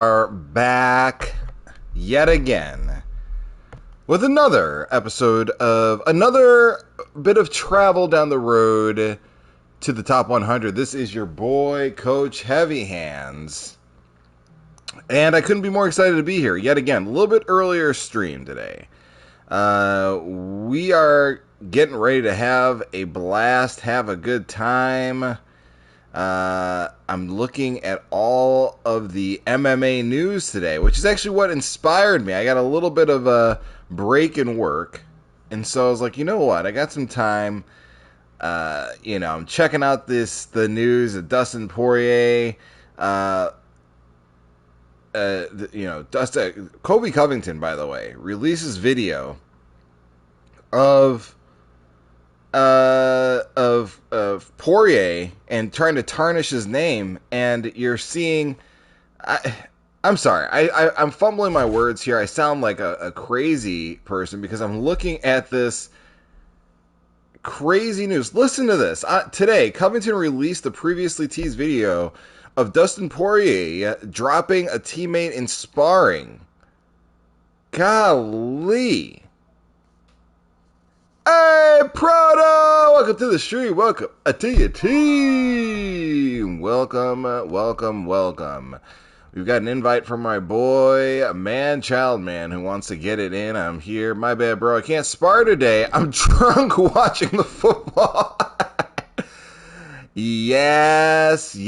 Are back yet again with another episode of another bit of travel down the road to the top 100. This is your boy, Coach Heavy Hands, and I couldn't be more excited to be here yet again. A little bit earlier stream today. We are getting ready to have a blast, have a good time. I'm looking at all of the MMA news today, which is actually what inspired me. I got a little bit of a break in work, and so I was like, you know what? I got some time. I'm checking out the news of Dustin Poirier. Kobe Covington, by the way, releases video of Poirier and trying to tarnish his name, and you're seeing. I'm sorry, I'm fumbling my words here. I sound like a crazy person because I'm looking at this crazy news. Listen to this. Today, Covington released the previously teased video of Dustin Poirier dropping a teammate in sparring. Golly. Hey, Proto! Welcome to the stream. Welcome to your team. Welcome. We've got an invite from my boy, Child Man, who wants to get it in. I'm here. My bad, bro. I can't spar today. I'm drunk watching the football. Yes. Sorry.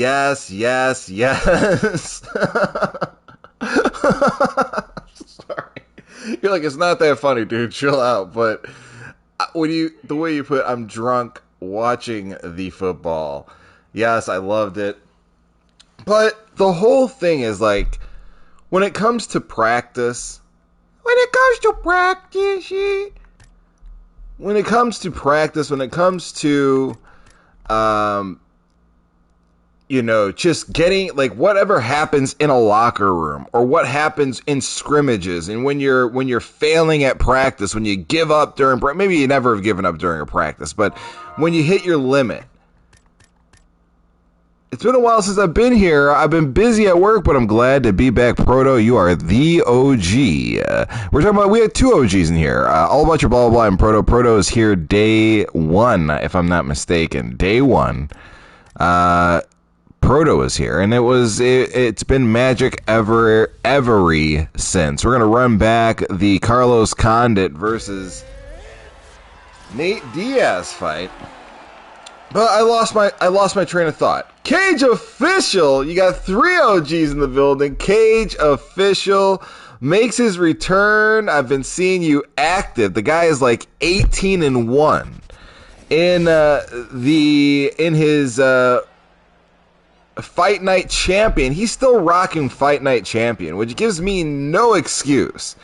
You're like, it's not that funny, dude. Chill out. But the way you put, I'm drunk watching the football. Yes, I loved it. But the whole thing is like, when it comes to practice, when it comes to just getting, like, whatever happens in a locker room or what happens in scrimmages, and when you're failing at practice, when you give up during, maybe you never have given up during a practice, but when you hit your limit. It's been a while since I've been here. I've been busy at work, but I'm glad to be back. Proto, you are the OG. We had two OGs in here. All about your blah, blah, blah, and Proto. Proto is here day one, if I'm not mistaken. Day one. Proto is here, and it's been magic every since. We're going to run back the Carlos Condit versus Nate Diaz fight. But I lost my train of thought. Cage Official, you got three OGs in the building. Cage Official makes his return. I've been seeing you active. The guy is like 18-1 in his Fight Night Champion. He's still rocking Fight Night Champion, which gives me no excuse.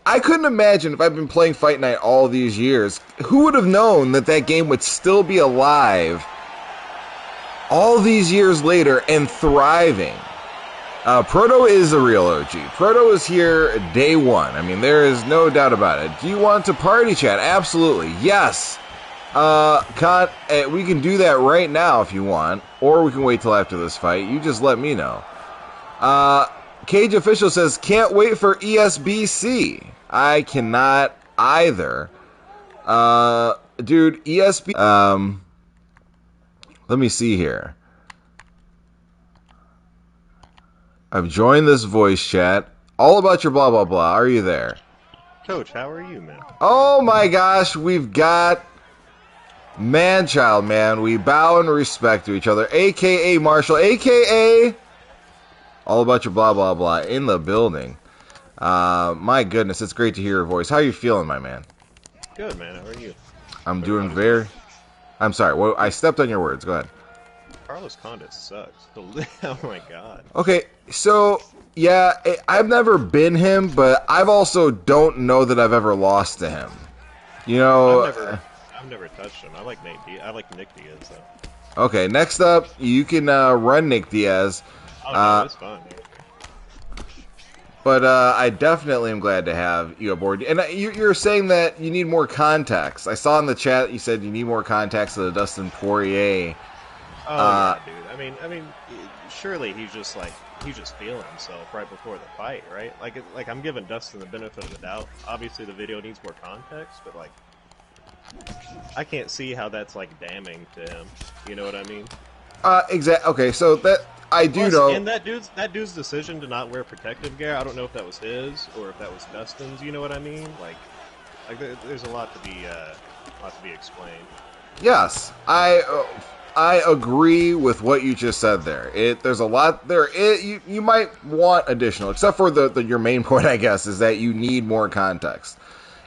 I couldn't imagine, if I've been playing Fight Night all these years, who would have known that game would still be alive all these years later and thriving. Proto is a real OG. Proto is here day one. I mean, there is no doubt about it. Do you want to party chat? Absolutely. Yes. We can do that right now if you want, or we can wait till after this fight. You just let me know. Cage Official says, can't wait for ESBC. I cannot either. Dude, ESB... let me see here. I've joined this voice chat. All about your blah, blah, blah. Are you there? Coach, how are you, man? Oh my gosh, we've got Child Man. We bow and respect to each other. A.K.A. Marshall. A.K.A. All about your blah, blah, blah in the building. My goodness, it's great to hear your voice. How are you feeling, my man? Good, man. How are you? I'm doing very... I'm sorry. Well, I stepped on your words. Go ahead. Carlos Condit sucks. Oh, my God. Okay, so, yeah, I've never been him, but I've also don't know that I've ever lost to him. You know... I've never touched him. I like Nick Diaz, though. Okay, next up, you can run Nick Diaz. Oh, no, that's fine. But I definitely am glad to have you aboard. And you're saying that you need more context. I saw in the chat you said you need more context to the Dustin Poirier. Oh, yeah, dude. I mean, surely he's just feeling himself right before the fight, right? Like I'm giving Dustin the benefit of the doubt. Obviously, the video needs more context, but like, I can't see how that's like damning to him. You know what I mean? Exactly. Okay, so that I do Plus, know. and that dude's decision to not wear protective gear, I don't know if that was his or if that was Dustin's. You know what I mean? Like there's a lot to be explained. Yes, I agree with what you just said there. There's a lot there. You might want additional, except for your main point, I guess, is that you need more context.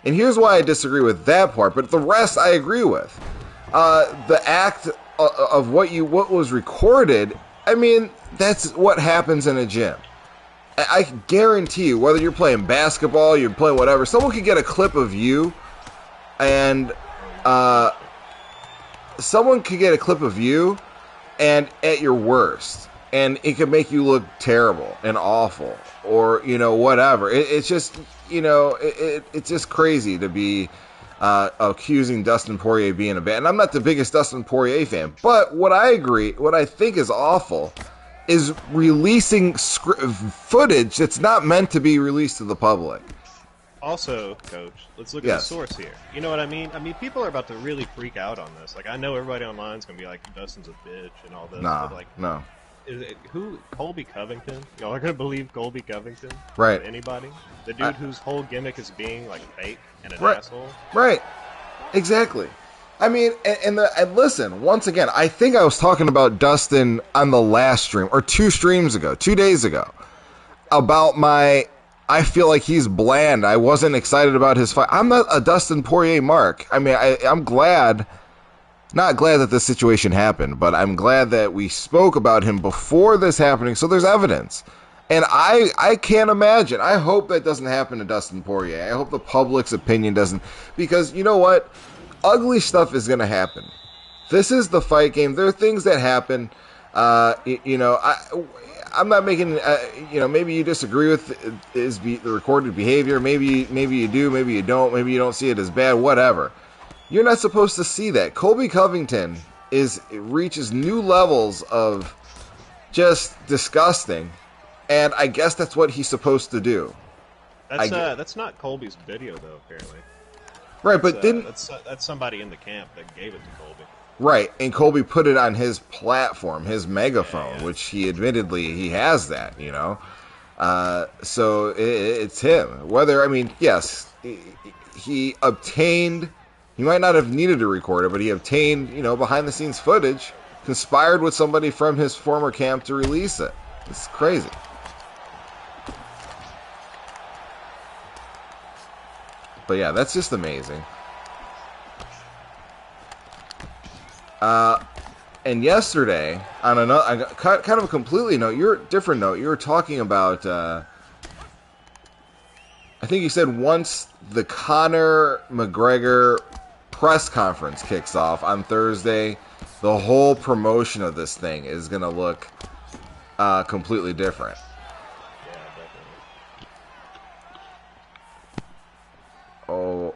And here's why I disagree with that part, but the rest I agree with. The act of what was recorded, I mean, that's what happens in a gym. I guarantee you, whether you're playing basketball, you're playing whatever, someone could get a clip of you, and someone could get a clip of you, and at your worst, and it could make you look terrible and awful, or whatever. It's just it's just crazy to be accusing Dustin Poirier being a bad. And I'm not the biggest Dustin Poirier fan, but what I think is awful is releasing footage that's not meant to be released to the public. Also, Coach, let's look at the source here. You know what I mean? I mean, people are about to really freak out on this. Like, I know everybody online is going to be like, Dustin's a bitch and all this. Nah, but like, no. Colby Covington? Y'all are going to believe Colby Covington? Right. Anybody? The dude whose whole gimmick is being, like, fake and an asshole? Right. Exactly. I mean, and listen, once again, I think I was talking about Dustin on the last stream, or 2 days ago, about I feel like he's bland. I wasn't excited about his fight. I'm not a Dustin Poirier mark. I mean, I'm not glad that this situation happened, but I'm glad that we spoke about him before this happening, so there's evidence. And I can't imagine. I hope that doesn't happen to Dustin Poirier. I hope the public's opinion doesn't, because you know what? Ugly stuff is going to happen. This is the fight game. There are things that happen. I'm not making, maybe you disagree with the recorded behavior. Maybe you do, maybe you don't. Maybe you don't see it as bad, whatever. You're not supposed to see that. Colby Covington reaches new levels of just disgusting, and I guess that's what he's supposed to do. That's not Colby's video, though, apparently. Right, but that's somebody in the camp that gave it to Colby. Right, and Colby put it on his platform, his megaphone, which he admittedly he has that, so it's him. Yes, he obtained. He might not have needed to record it, but he obtained, behind the scenes footage, conspired with somebody from his former camp to release it. It's crazy. But yeah, that's just amazing. And yesterday, on another, kind of a completely different note, you were talking about, I think you said once the Conor McGregor press conference kicks off on Thursday, the whole promotion of this thing is going to look completely different. Yeah, definitely.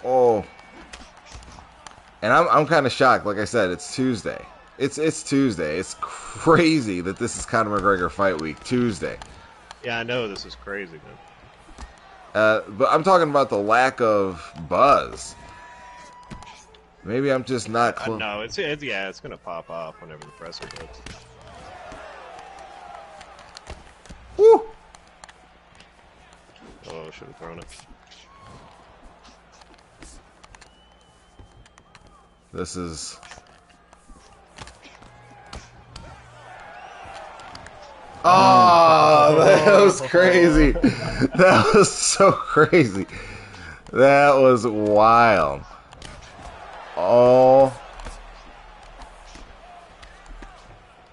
Oh. And I'm kind of shocked. Like I said, it's Tuesday. It's Tuesday. It's crazy that this is Conor McGregor Fight Week, Tuesday. Yeah, I know this is crazy, man. But I'm talking about the lack of buzz. Maybe I'm just not close. No, it's gonna pop off whenever the presser goes. Woo! Oh, should have thrown it. This is... Oh, that was crazy. That was so crazy. That was wild. Oh.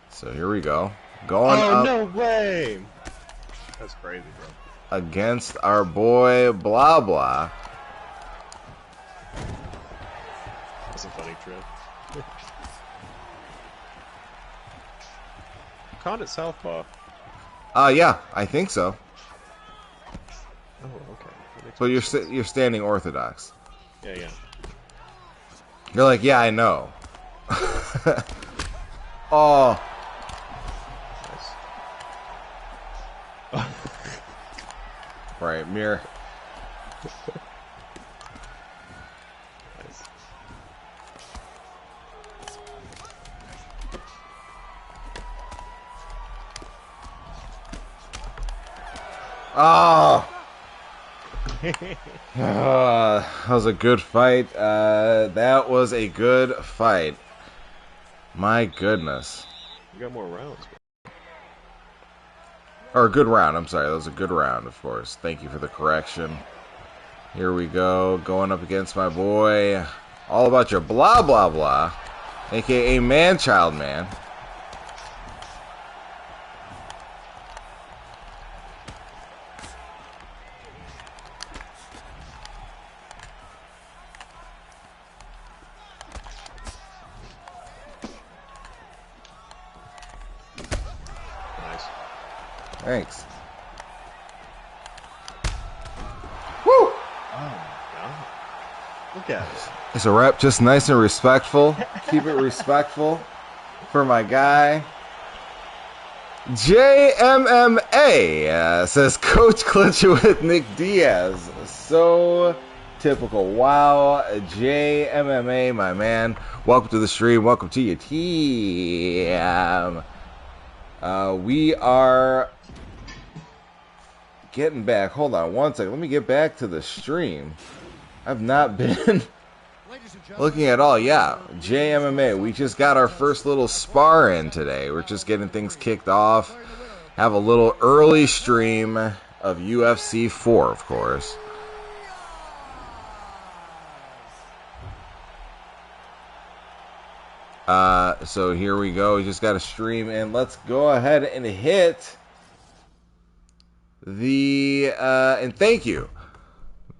So here we go. Going up. No way! That's crazy, bro. Against our boy Blah Blah. That's a funny trip. Caught it southpaw. Yeah, I think so. Oh, okay. So you're standing orthodox. Yeah. You're like, yeah, I know. Oh. Nice. Right, mirror. Nice. Oh. That was a good fight. That was a good fight. My goodness. You got more rounds. Or a good round, I'm sorry. That was a good round, of course. Thank you for the correction. Here we go. Going up against my boy. All about your blah, blah, blah. A.K.A. Man-Child Man. Thanks. Woo! Oh my god. Look at it. It's a wrap, just nice and respectful. Keep it respectful for my guy. JMMA says Coach clinching with Nick Diaz. So typical. Wow. JMMA, my man. Welcome to the stream. Welcome to your team. We are getting back. Hold on one second. Let me get back to the stream. I've not been looking at all. Yeah, JMMA. We just got our first little spar in today. We're just getting things kicked off. Have a little early stream of UFC 4, of course. So here we go. We just got a stream, and let's go ahead and hit the and thank you,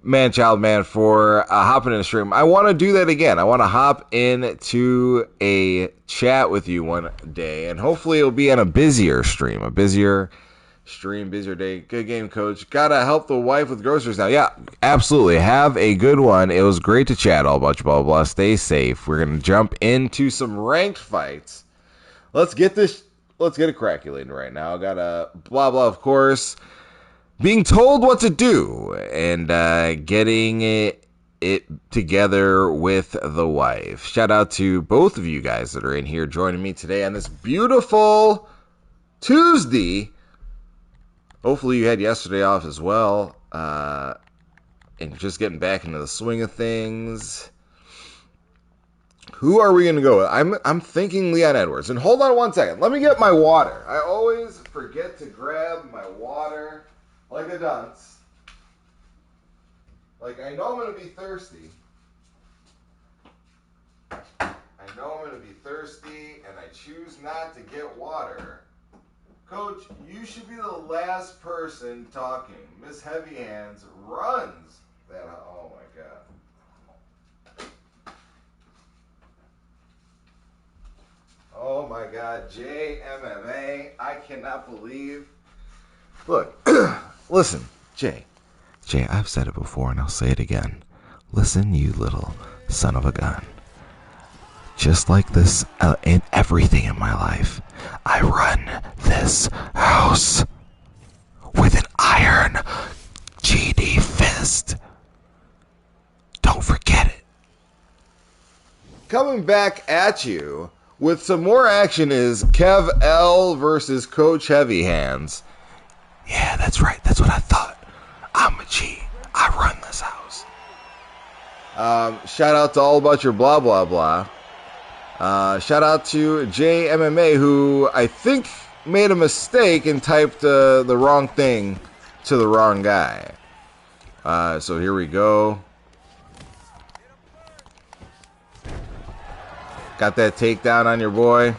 Man-Child Man, for hopping in the stream. I want to do that again. I want to hop into a chat with you one day, and hopefully it'll be on a busier stream, busier day. Good game, Coach. Gotta help the wife with groceries now. Yeah, absolutely. Have a good one. It was great to chat all about you, blah, blah, blah. Stay safe. We're going to jump into some ranked fights. Let's get it calculated right now. I got a blah, blah, of course. Being told what to do and getting it together with the wife. Shout out to both of you guys that are in here joining me today on this beautiful Tuesday. Hopefully you had yesterday off as well, and just getting back into the swing of things. Who are we going to go with? I'm thinking Leon Edwards. And hold on one second. Let me get my water. I always forget to grab my water like a dunce. Like, I know I'm going to be thirsty. And I choose not to get water. Coach, you should be the last person talking. Miss Heavy Hands runs that. Oh my god. Oh my god. JMMA. I cannot believe. Look, listen, Jay, I've said it before and I'll say it again. Listen, you little son of a gun. Just like this in everything in my life, I run this house with an iron GD fist. Don't forget it. Coming back at you with some more action is Kev L versus Coach Heavy Hands. Yeah, that's right. That's what I thought. I'm a G. I run this house. Shout out to All About Your Blah, Blah, Blah. Shout out to JMMA, who I think made a mistake and typed the wrong thing to the wrong guy. So here we go. Got that takedown on your boy.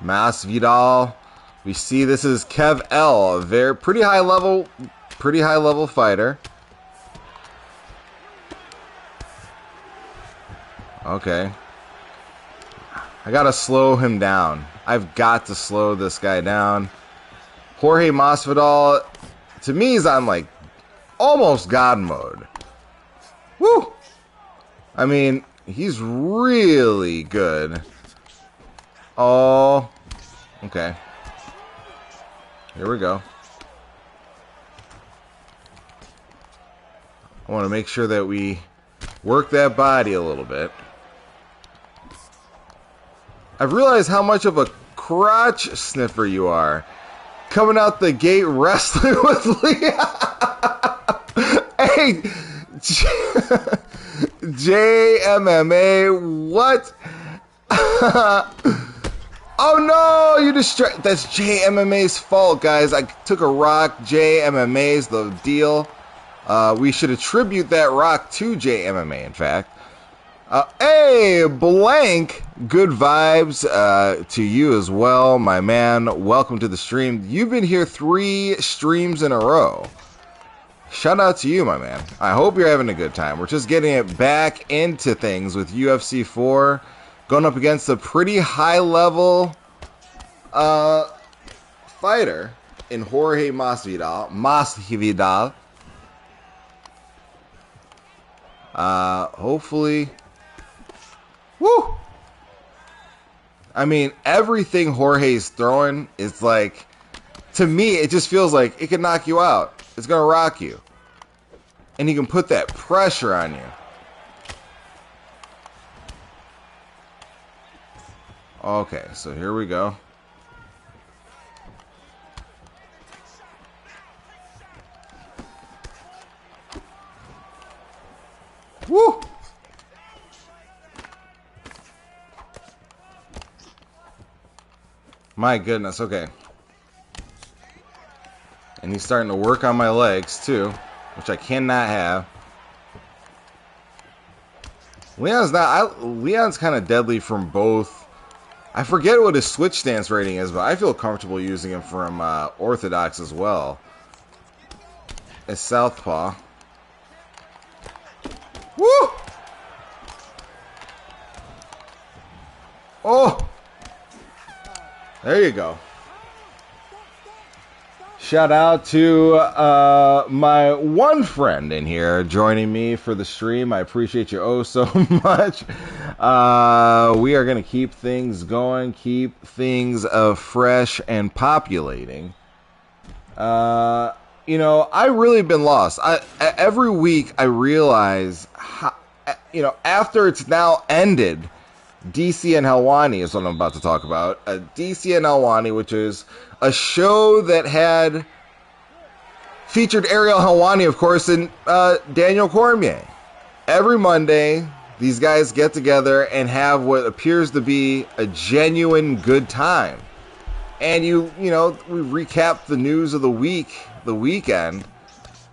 Masvidal. We see this is Kev L, a very pretty high level fighter. Okay. I gotta slow him down. I've got to slow this guy down. Jorge Masvidal, to me, is on like almost God mode. Woo! I mean, he's really good. Oh. Okay. Here we go. I want to make sure that we work that body a little bit. I've realized how much of a crotch sniffer you are. Coming out the gate wrestling with Leon. Hey, JMMA, what? Oh no, you distract. That's JMMA's fault, guys. I took a rock. JMMA's the deal. We should attribute that rock to JMMA, in fact. Hey, Blank, good vibes to you as well, my man. Welcome to the stream. You've been here 3 streams in a row. Shout out to you, my man. I hope you're having a good time. We're just getting it back into things with UFC 4. Going up against a pretty high-level fighter in Jorge Masvidal. Hopefully... Woo! I mean, everything Jorge's throwing is like, to me, it just feels like it can knock you out. It's going to rock you. And he can put that pressure on you. Okay, so here we go. Woo! My goodness, okay. And he's starting to work on my legs, too, which I cannot have. Leon's kind of deadly from both. I forget what his switch stance rating is, but I feel comfortable using him from Orthodox as well as Southpaw. Woo! Oh! There you go. Shout out to my one friend in here joining me for the stream. I appreciate you oh so much. We are going to keep things going, keep things fresh and populating. You know, I've really been lost. Every week I realize, how, you know, after it's now ended, DC and Helwani is what I'm about to talk about. DC and Helwani, which is a show that had featured Ariel Helwani, of course, and Daniel Cormier. Every Monday, these guys get together and have what appears to be a genuine good time. And you know, we recap the news of the week, the weekend,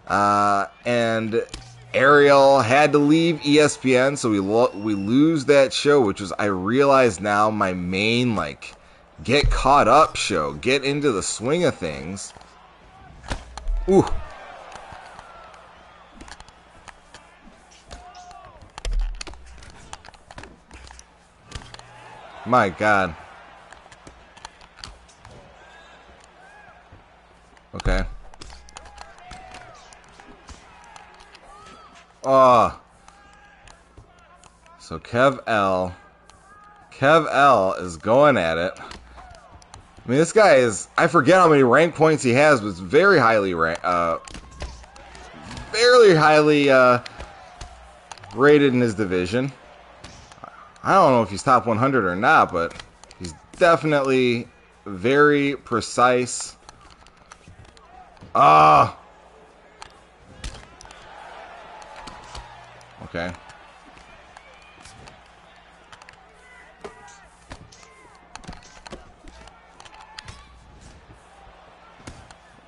and Ariel had to leave ESPN, so we lose that show, which was, I realize now, my main, like, get caught up show, get into the swing of things. Ooh. My God. Okay. Oh. So Kev L is going at it. I mean, this guy is, I forget how many rank points he has, but it's very highly ranked, fairly highly rated in his division. I don't know if he's top 100 or not, but he's definitely very precise. Ah. Okay.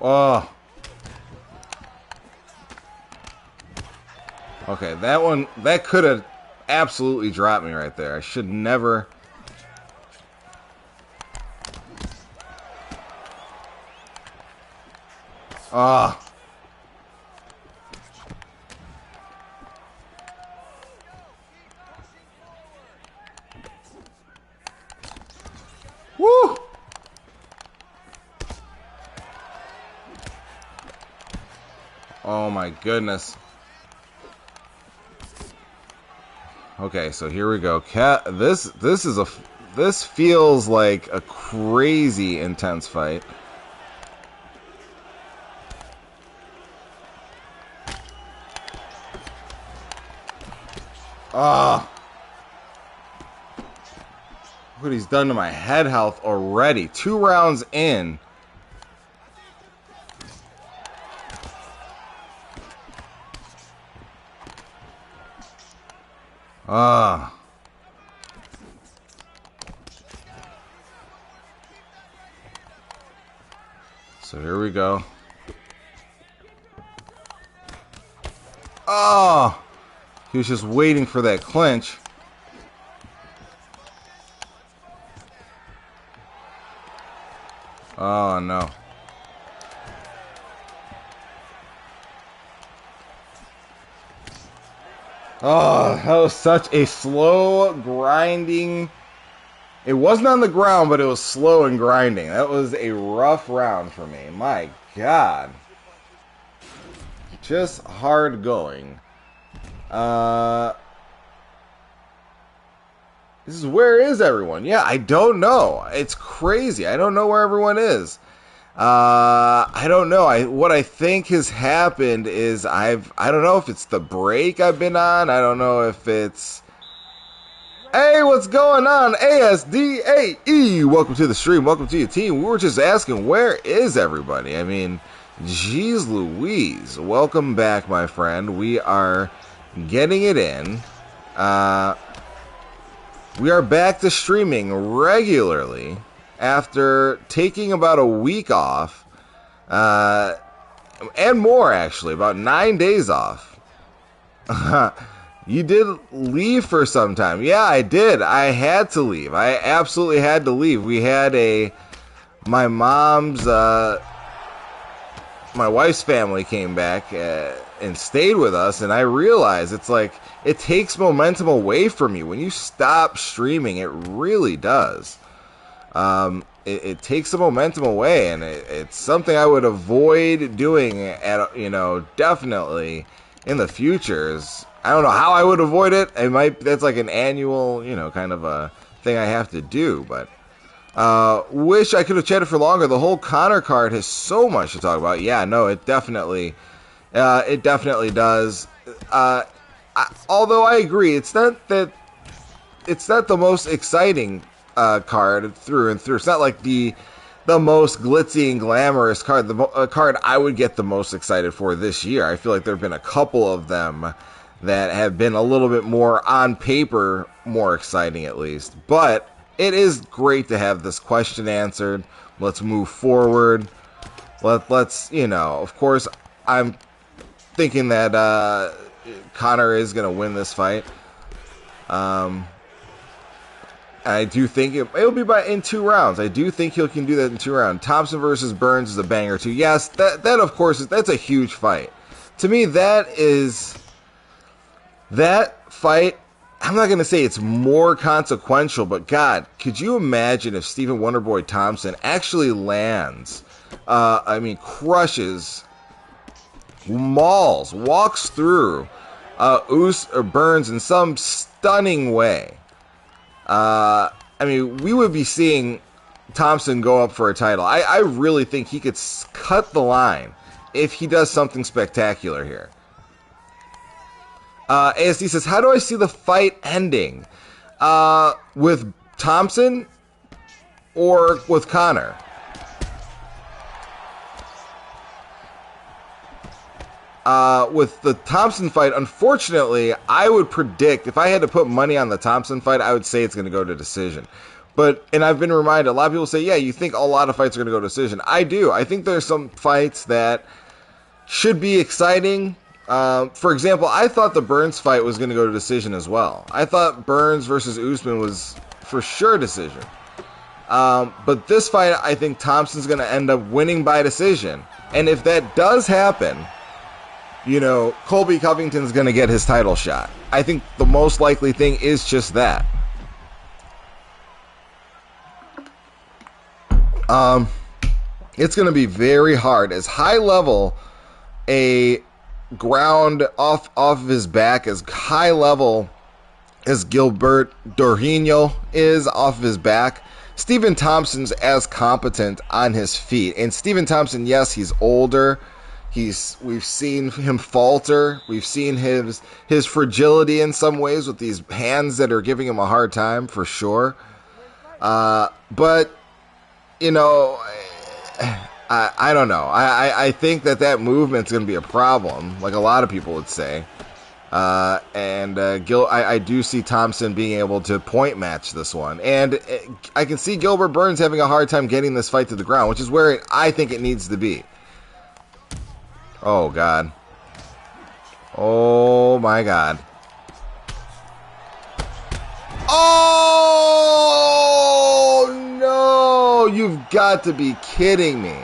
Oh. Okay, that one, that could have absolutely dropped me right there. I should never. Ah. Woo! Oh my goodness. Okay, so here we go. This is a This feels like a crazy intense fight. Ah. What he's done to my head health already. 2 rounds in. Ah. So here we go. Oh. He was just waiting for that clinch. Oh, no. Oh, that was such a slow, grinding... It wasn't on the ground, but it was slow and grinding. That was a rough round for me. My God. Just hard going. This is, where is everyone? Yeah, I don't know. It's crazy. I don't know where everyone is. I don't know. What I think has happened is I don't know if it's the break I've been on. I don't know if it's... Hey, what's going on? ASDAE. Welcome to the stream. Welcome to your team. We were just asking, where is everybody? I mean, geez Louise. Welcome back, my friend. We are getting it in. We are back to streaming regularly after taking about a week off, and more actually, about 9 days off. You did leave for some time. Yeah, I did. I had to leave. I absolutely had to leave. We had my mom's, my wife's family came back and stayed with us, and I realized it's like, it takes momentum away from you. When you stop streaming, it really does. It takes the momentum away, and it's something I would avoid doing definitely in the futures. I don't know how I would avoid it. That's like an annual, kind of a thing I have to do, but wish I could have chatted for longer. The whole Conor card has so much to talk about. Yeah, no, it definitely does. Although I agree, it's not the most exciting card through and through. It's not like the most glitzy and glamorous card. The card I would get the most excited for this year. I feel like there have been a couple of them that have been a little bit more, on paper, more exciting at least. But it is great to have this question answered. Let's move forward. Let's of course, I'm thinking that Conor is going to win this fight. I do think it'll be in 2 rounds. I do think he can do that in 2 rounds. Thompson versus Burns is a banger too. Yes, that of course that's a huge fight. To me, that fight. I'm not going to say it's more consequential, but God, could you imagine if Stephen Wonderboy Thompson actually lands? Crushes, mauls, walks through Burns in some stunning way. We would be seeing Thompson go up for a title. I really think he could cut the line if he does something spectacular here. ASD says, how do I see the fight ending? With Thompson or with Conor? With the Thompson fight, unfortunately, I would predict, if I had to put money on the Thompson fight, I would say it's going to go to decision. And I've been reminded, a lot of people say, yeah, you think a lot of fights are going to go to decision. I do. I think there's some fights that should be exciting. For example, I thought the Burns fight was going to go to decision as well. I thought Burns versus Usman was for sure decision. But this fight, I think Thompson's going to end up winning by decision. And if that does happen, Colby Covington's going to get his title shot. I think the most likely thing is just that. It's going to be very hard. As high level a ground off of his back, as high level as Gilbert Dorrino is off of his back. Stephen Thompson's as competent on his feet. And Stephen Thompson, yes, he's older. We've seen him falter. We've seen his fragility in some ways with these hands that are giving him a hard time for sure. But you know, I don't know. I think that movement's going to be a problem, like a lot of people would say. I do see Thompson being able to point match this one. And I can see Gilbert Burns having a hard time getting this fight to the ground, which is where I think it needs to be. Oh, God. Oh, my God. Oh, no! You've got to be kidding me.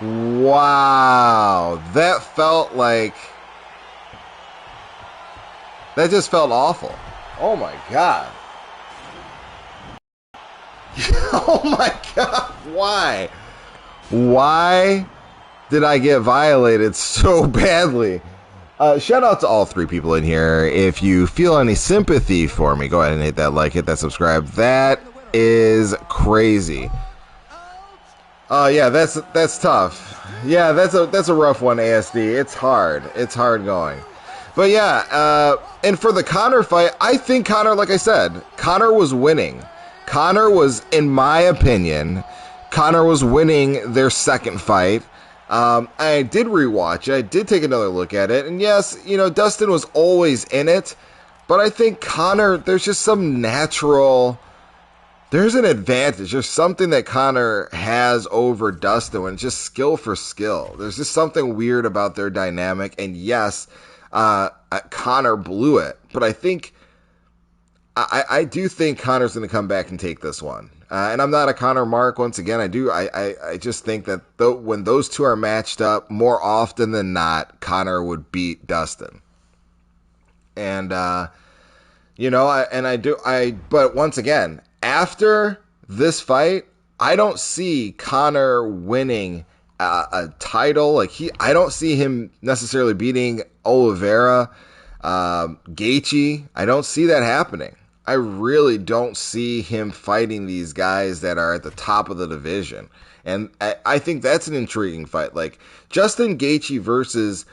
Wow. That felt like... That just felt awful. Oh, my God. Oh, my God. Why? Why did I get violated so badly? Shout out to all three people in here. If you feel any sympathy for me, go ahead and hit that like, hit that subscribe. That is crazy. Yeah, that's tough. Yeah, that's a rough one, ASD. It's hard. It's hard going. But yeah, and for the Conor fight, I think Conor, like I said, Conor was winning. Conor was, in my opinion, Conor was winning their second fight. I did rewatch it. I did take another look at it. And yes, you know, Dustin was always in it. But I think Conor, there's just some natural... There's an advantage. There's something that Conor has over Dustin, and it's just skill for skill. There's just something weird about their dynamic. And yes, Conor blew it. But I think... I do think Conor's going to come back and take this one. And I'm not a Conor mark. Once again, I just think that when those two are matched up, more often than not, Conor would beat Dustin. And, but once again, after this fight, I don't see Conor winning a title. I don't see him necessarily beating Oliveira, Gaethje. I don't see that happening. I really don't see him fighting these guys that are at the top of the division. And I think that's an intriguing fight. Like, Justin Gaethje versus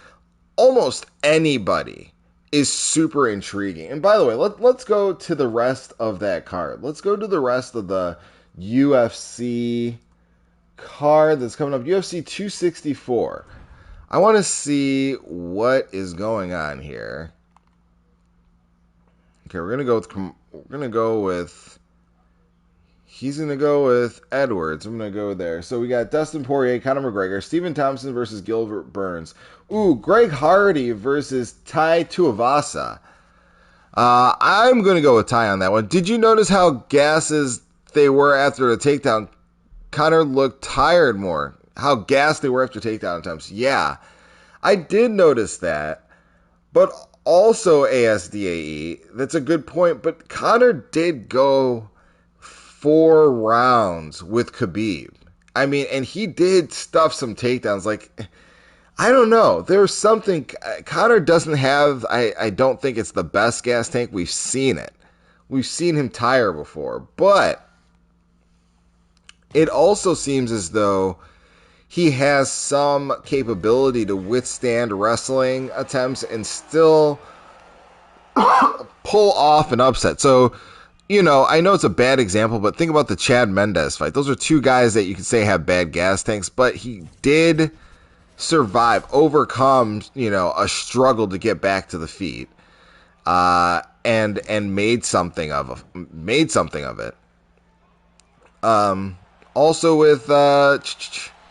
almost anybody is super intriguing. And by the way, let's go to the rest of that card. Let's go to the rest of the UFC card that's coming up. UFC 264. I want to see what is going on here. Okay, we're gonna go with. He's gonna go with Edwards. I'm gonna go there. So we got Dustin Poirier, Conor McGregor, Stephen Thompson versus Gilbert Burns. Ooh, Greg Hardy versus Tai Tuivasa. I'm gonna go with Tai on that one. Did you notice how gases they were after the takedown? Conor looked tired more. How gassed they were after takedown attempts. Yeah, I did notice that, but. Also, ASDAE, that's a good point, but Conor did go 4 rounds with Khabib. I mean, and he did stuff some takedowns. Like, I don't know. There's something... Conor doesn't have... I don't think it's the best gas tank. We've seen it. We've seen him tire before. But it also seems as though he has some capability to withstand wrestling attempts and still pull off an upset. So, you know, I know it's a bad example, but think about the Chad Mendes fight. Those are two guys that you could say have bad gas tanks, but he did survive, overcome, you know, a struggle to get back to the feet, and made something of it. Also with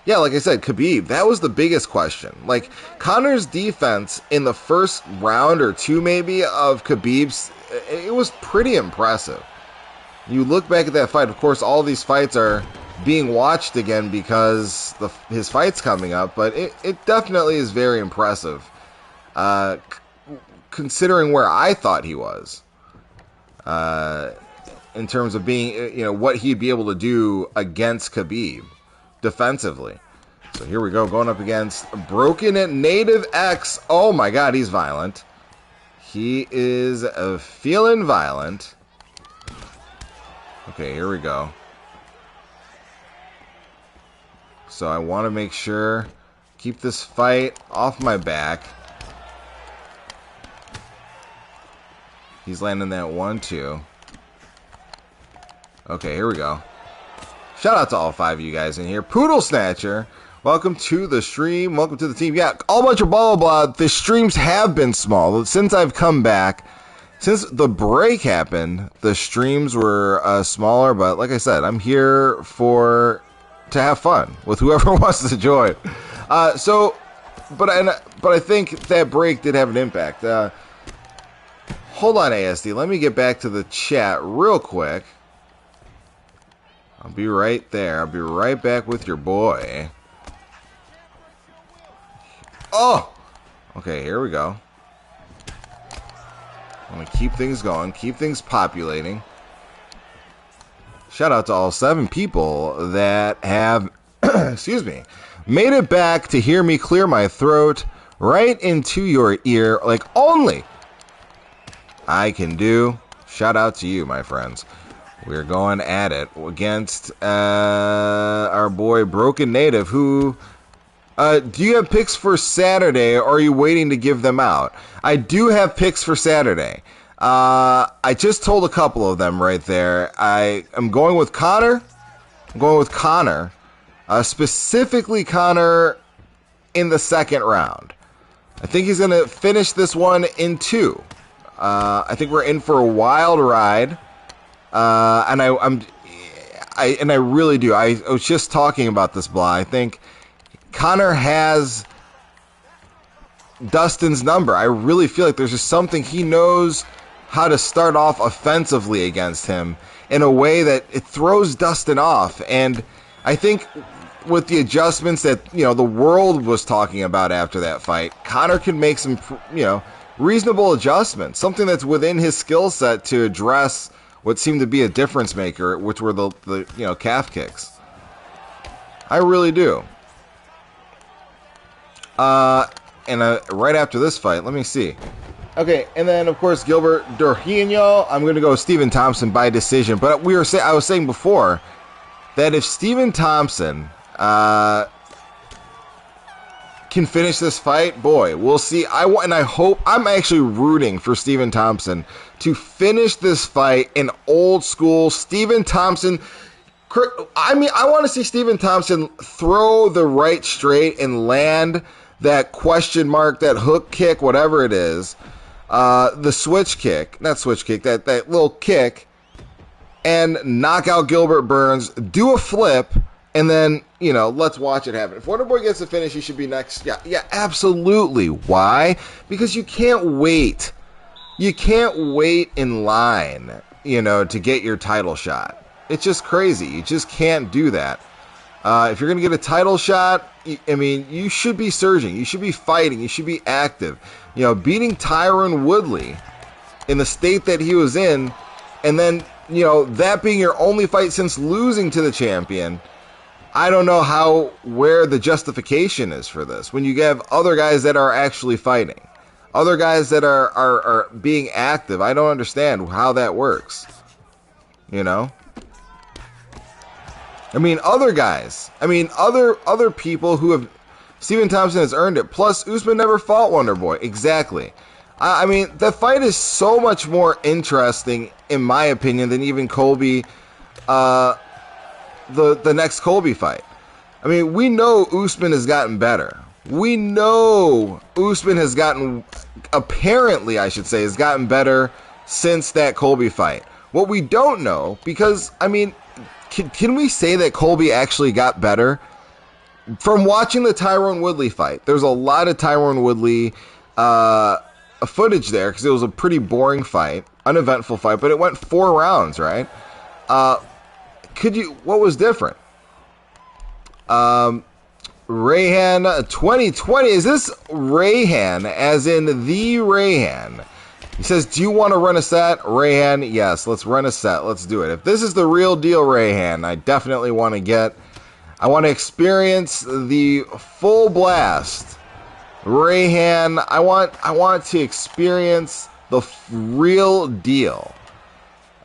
yeah, like I said, Khabib, that was the biggest question. Like, Conor's defense in the first round or two, maybe, of Khabib's, it was pretty impressive. You look back at that fight, of course, all these fights are being watched again because his fight's coming up, but it definitely is very impressive, considering where I thought he was, in terms of being, you know, what he'd be able to do against Khabib. Defensively. So here we go, going up against Broken Native X. Oh my God, he's violent. He is feeling violent. Okay, here we go. So I want to make sure, keep this fight off my back. He's landing that 1-2. Okay, here we go. Shout out to all 5 of you guys in here. Poodle Snatcher, welcome to the stream. Welcome to the team. Yeah, all bunch of blah, blah, blah. The streams have been small. Since I've come back, since the break happened, the streams were smaller. But like I said, I'm here to have fun with whoever wants to join. But I think that break did have an impact. Hold on, ASD. Let me get back to the chat real quick. I'll be right there. I'll be right back with your boy. Oh! Okay, here we go. I'm going to keep things going. Keep things populating. Shout out to all 7 people that have, excuse me, made it back to hear me clear my throat right into your ear like only I can do. Shout out to you, my friends. We're going at it against our boy Broken Native, who... do you have picks for Saturday, or are you waiting to give them out? I do have picks for Saturday. I just told a couple of them right there. I'm going with Connor. I'm going with Connor. Specifically Connor in the second round. I think he's going to finish this one in 2. I think we're in for a wild ride. And I really do. I was just talking about this, Blah. I think Connor has Dustin's number. I really feel like there's just something, he knows how to start off offensively against him in a way that it throws Dustin off. And I think with the adjustments that, the world was talking about after that fight, Connor can make some, reasonable adjustments, something that's within his skill set to address what seemed to be a difference maker, which were the calf kicks. I really do. And right after this fight, let me see. Okay, and then of course Gilbert Dorginho. I'm going to go Stephen Thompson by decision. But I was saying before that if Stephen Thompson can finish this fight, boy, we'll see. I hope, I'm actually rooting for Stephen Thompson to finish this fight in old school Stephen Thompson. I mean, I want to see Stephen Thompson throw the right straight and land that question mark, that hook kick, whatever it is, the switch kick, not switch kick, that little kick, and knock out Gilbert Burns, do a flip, and then, let's watch it happen. If Wonderboy gets the finish, he should be next. Yeah, absolutely. Why? Because you can't wait. You can't wait in line, to get your title shot. It's just crazy. You just can't do that. If you're going to get a title shot, you should be surging. You should be fighting. You should be active. Beating Tyron Woodley in the state that he was in, and then, that being your only fight since losing to the champion, I don't know where the justification is for this. When you have other guys that are actually fighting, other guys that are being active, I don't understand how that works. Other guys. Other people who have... Stephen Thompson has earned it. Plus, Usman never fought Wonderboy. Exactly. The fight is so much more interesting, in my opinion, than even Colby... the next Colby fight. We know Usman has gotten better. We know Usman has gotten... Apparently, I should say, has gotten better since that Colby fight. What we don't know, because, can we say that Colby actually got better? From watching the Tyron Woodley fight, there's a lot of Tyron Woodley footage there, because it was a pretty boring fight, uneventful fight, but it went 4 rounds, right? What was different? Rayhan 2020, is this Rayhan, as in the Rayhan? He says, do you want to run a set? Rayhan, yes, let's run a set. Let's do it. If this is the real deal, Rayhan, I definitely want to experience the full blast. Rayhan, I want to experience the real deal.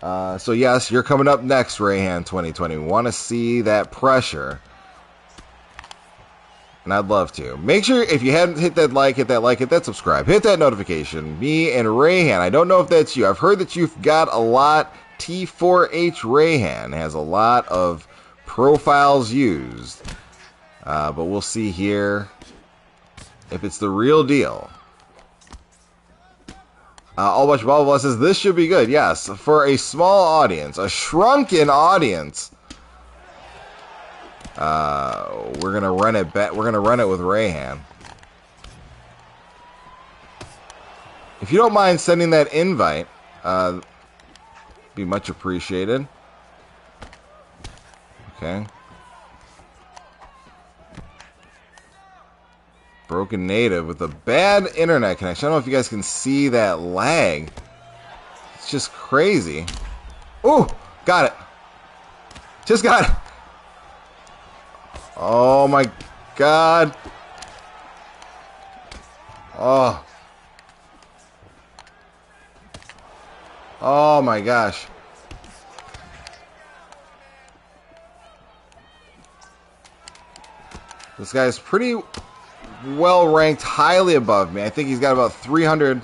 So yes, you're coming up next, Rayhan 2020. We want to see that pressure. And I'd love to. Make sure, if you hadn't hit that like, hit that subscribe, hit that notification. Me and Rayhan, I don't know if that's you. I've heard that you've got a lot. T4H Rayhan has a lot of profiles used. But we'll see here if it's the real deal. All Bunch of Blah Blah Blah says, this should be good. Yes, for a small audience, a shrunken audience. We're gonna run it back. We're gonna run it with Rayhan. If you don't mind sending that invite, be much appreciated. Okay. Broken Native with a bad internet connection. I don't know if you guys can see that lag. It's just crazy. Ooh, got it. Just got it. Oh my God. Oh. Oh my gosh. This guy's pretty well ranked, highly above me. I think he's got about 300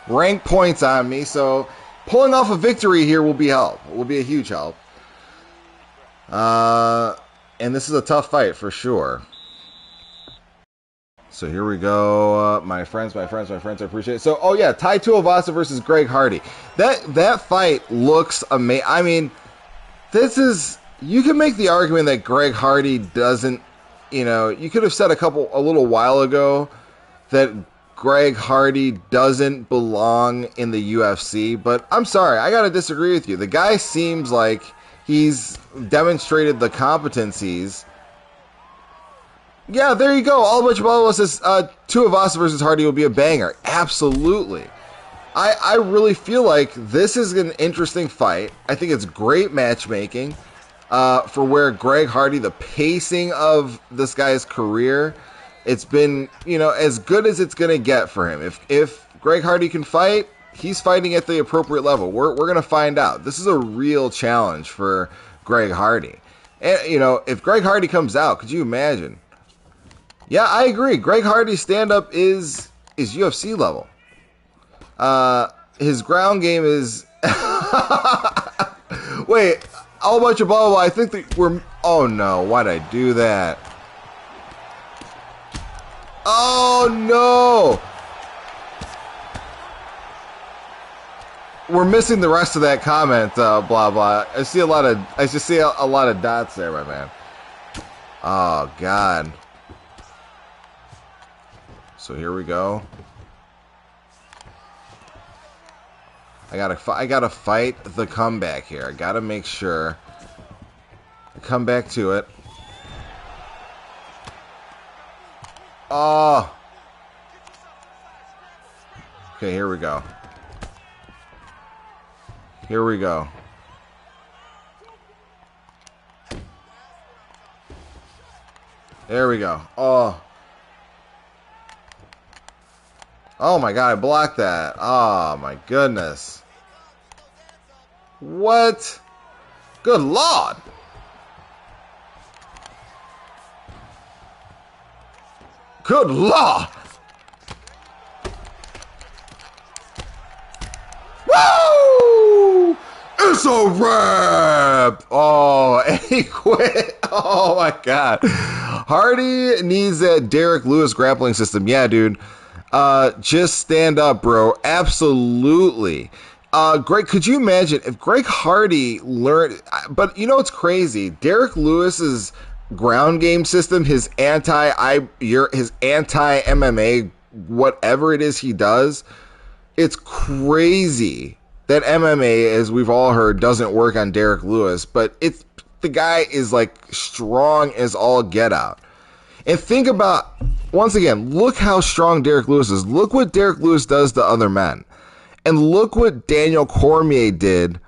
rank points on me, so pulling off a victory here will be help. Will be a huge help. And this is a tough fight for sure. So here we go, my friends, I appreciate it. So, oh yeah, Tai Tuivasa versus Greg Hardy. That fight looks amazing. I mean, this is, you can make the argument that Greg Hardy doesn't, you know, you could have said a little while ago that Greg Hardy doesn't belong in the UFC, but I'm sorry, I gotta disagree with you. The guy seems like he's demonstrated the competencies. Yeah, there you go. All Bunch of Blah Blah Blah says Tuivasa versus Hardy will be a banger. Absolutely. I really feel like this is an interesting fight. I think it's great matchmaking for where Greg Hardy, the pacing of this guy's career, it's been, you know, as good as it's going to get for him. If Greg Hardy can fight, he's fighting at the appropriate level. We're going to find out. This is a real challenge for Greg Hardy. And, you know, if Greg Hardy comes out, could you imagine? Yeah, I agree. Greg Hardy's stand-up is UFC level. His ground game is... Wait, all bunch of blah, blah, blah. I think that we're... Oh, no. Why'd I do that? Oh, no! We're missing the rest of that comment, blah, blah. I just see a lot of dots there, my man. Oh, God. So here we go. I gotta fight the comeback here. I gotta make sure I come back to it. Oh. Okay, here we go. Here we go. There we go. Oh. Oh my God, I blocked that. Oh my goodness. What? Good Lord. Good Lord. Woo! It's a wrap. Oh, and he quit. Oh my God. Hardy needs that Derek Lewis grappling system. Yeah, dude. Just stand up, bro. Absolutely. Greg, could you imagine if Greg Hardy learned, but you know what's crazy? Derek Lewis's ground game system, his anti-MMA, whatever it is he does, it's crazy that MMA, as we've all heard, doesn't work on Derek Lewis, but the guy is like strong as all get out. And think about, once again, look how strong Derek Lewis is. Look what Derek Lewis does to other men. And look what Daniel Cormier did,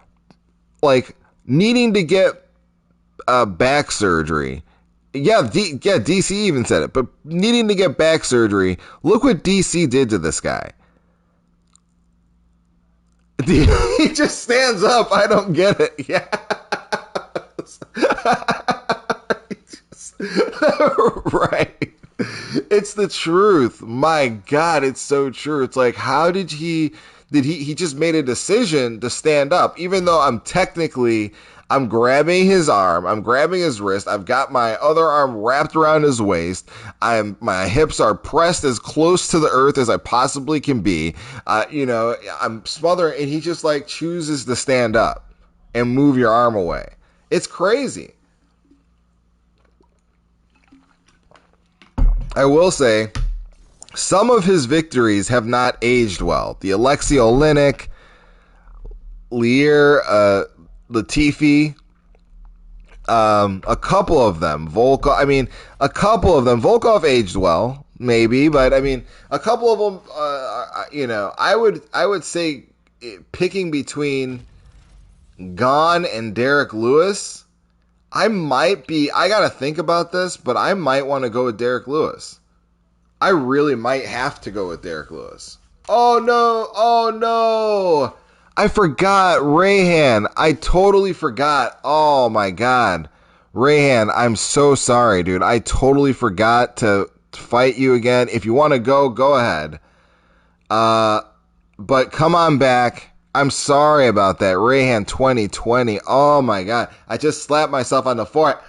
like, needing to get back surgery. Yeah, DC even said it, but needing to get back surgery. Look what DC did to this guy. He just stands up. I don't get it. Yeah. Right. It's the truth. My God, it's so true. It's like, how he just made a decision to stand up, even though I'm grabbing his arm, I'm grabbing his wrist, I've got my other arm wrapped around his waist, my hips are pressed as close to the earth as I possibly can be, I'm smothering, and he just like chooses to stand up and move your arm away. It's crazy. I will say, some of his victories have not aged well. The Alexei Oleinik, Lier, Latifi, a couple of them. A couple of them. Volkov aged well, maybe, but I mean, a couple of them. I would say picking between Gane and Derek Lewis. I gotta think about this, but I might want to go with Derek Lewis. I really might have to go with Derek Lewis. Oh no. I forgot Rayhan. I totally forgot. Oh my God. Rayhan, I'm so sorry, dude. I totally forgot to fight you again. If you want to go ahead. But come on back. I'm sorry about that. Rayhan 2020. Oh my God. I just slapped myself on the forehead.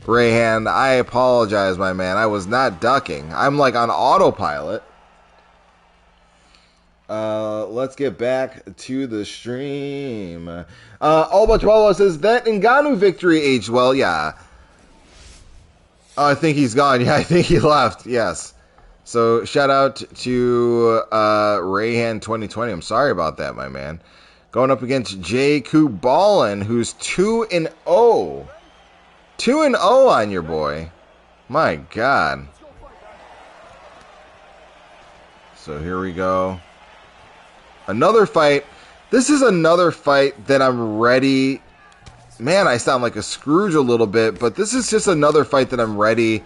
Rayhan, I apologize, my man. I was not ducking. I'm like on autopilot. Let's get back to the stream. Alba12 says, that Ngannou victory aged well. Yeah. Oh, I think he's gone. Yeah, I think he left. Yes. So, shout out to Rayhan 2020. I'm sorry about that, my man. Going up against Jay Kubalin, who's 2-0. 2-0 on your boy. My God. So, here we go. Another fight. This is another fight that I'm ready. Man, I sound like a Scrooge a little bit, but this is just another fight that I'm ready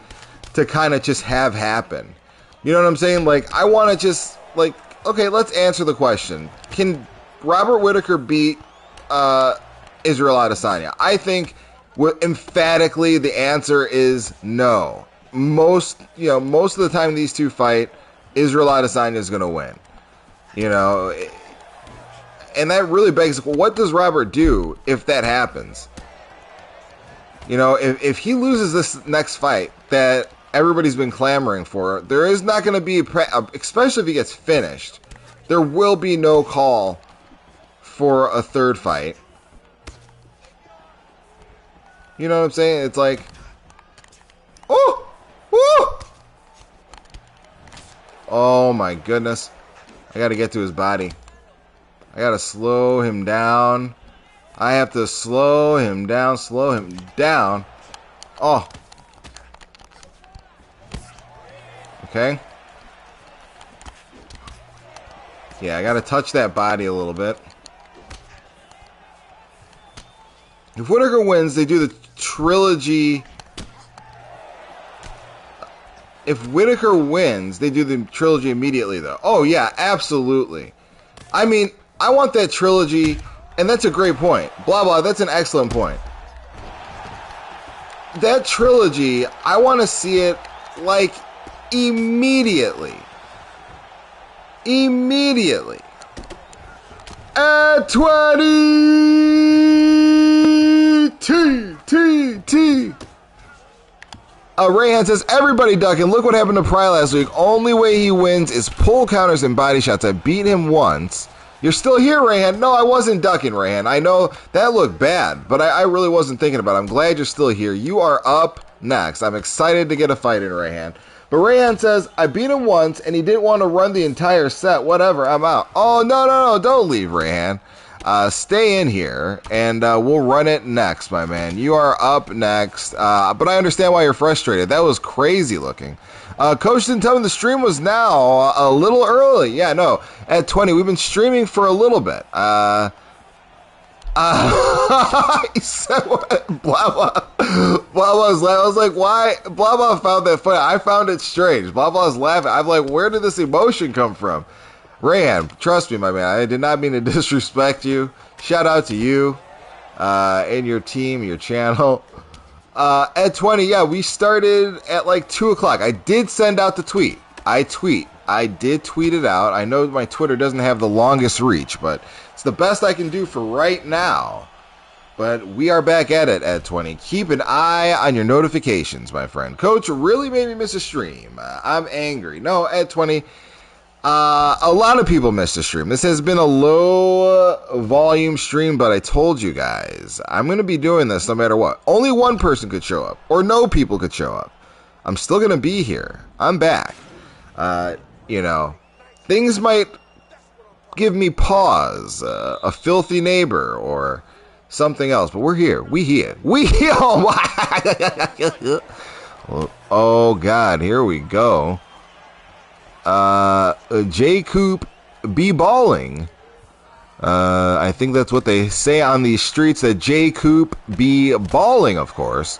to kind of just have happen. You know what I'm saying? Like, I want to just, like, okay, let's answer the question. Can Robert Whittaker beat Israel Adesanya? I think emphatically the answer is no. Most of the time these two fight, Israel Adesanya is going to win. And that really begs, what does Robert do if that happens? If he loses this next fight that everybody's been clamoring for, there is not going to be, especially if he gets finished, there will be no call for a third fight. You know what I'm saying? It's like, oh my goodness. I got to get to his body. I got to slow him down. I have to slow him down. Oh. Okay. Yeah, I got to touch that body a little bit. If Whittaker wins, they do the trilogy. If Whittaker wins, they do the trilogy immediately, though. Oh, yeah, absolutely. I mean, I want that trilogy, and that's a great point. Blah, blah, that's an excellent point. That trilogy, I want to see it, like, immediately. Immediately. At 20! T. Rayhan says, everybody ducking. Look what happened to Pry last week. Only way he wins is pull counters and body shots. I beat him once. You're still here, Rayhan. No, I wasn't ducking, Rayhan. I know that looked bad, but I really wasn't thinking about it. I'm glad you're still here. You are up next. I'm excited to get a fight in, Rayhan. But Rayhan says, I beat him once, and he didn't want to run the entire set. Whatever, I'm out. Oh, no, don't leave, Rayhan. Stay in here, and we'll run it next, my man. You are up next, but I understand why you're frustrated. That was crazy looking. Coach didn't tell me the stream was now a little early. Yeah, no, at 20. We've been streaming for a little bit. He said what? Blah blah. Blah blah's laughing. I was like, why? Blah blah found that funny. I found it strange. Blah blah's laughing. I'm like, where did this emotion come from? Rayan, trust me, my man. I did not mean to disrespect you. Shout out to you and your team, your channel. At 20, yeah, we started at like 2 o'clock. I did send out the tweet. I did tweet it out. I know my Twitter doesn't have the longest reach, but it's the best I can do for right now. But we are back at it at 20. Keep an eye on your notifications, my friend. Coach really made me miss a stream. I'm angry. No, at 20, a lot of people missed a stream. This has been a low volume stream, but I told you guys, I'm going to be doing this no matter what. Only one person could show up, or no people could show up. I'm still going to be here. I'm back. You know, things might give me pause, a filthy neighbor, or something else, but we're here. We here. Oh, God, here we go. J. Coop be balling. I think that's what they say on these streets, that J. Coop be balling, of course.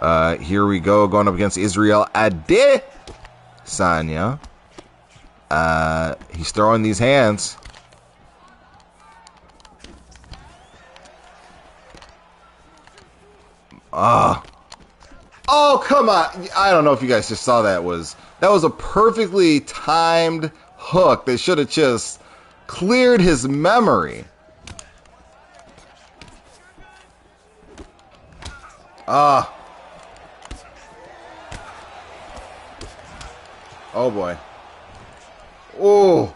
Here we go, going up against Israel Adesanya. He's throwing these hands. Oh, come on. I don't know if you guys just saw that. That was a perfectly timed hook. They should have just cleared his memory. Oh, boy. Oh.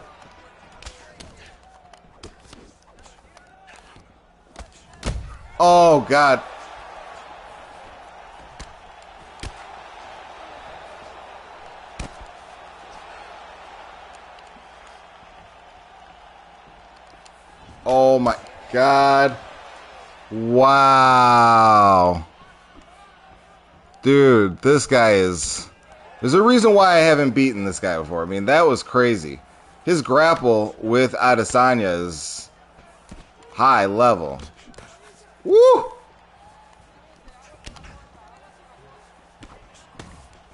Oh, God. Oh, my God. Wow. Dude, this guy is... There's a reason why I haven't beaten this guy before. I mean, that was crazy. His grapple with Adesanya is high level. Woo!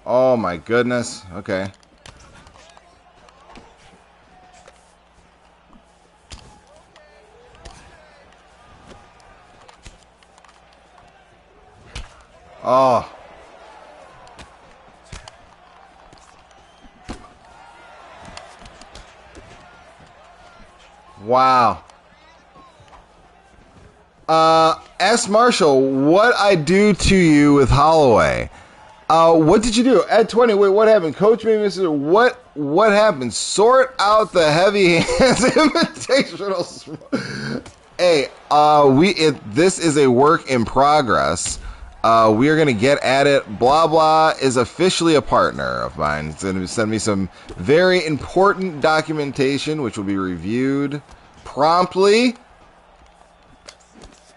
Oh my goodness. Okay. Oh. Wow. Ask Marshall what I do to you with Holloway. What did you do? At 20, wait, what happened? Coach made me say, what happened? Sort out the heavy hands invitational. Hey, this is a work in progress. We are going to get at it. Blah blah is officially a partner of mine. It's going to send me some very important documentation, which will be reviewed promptly,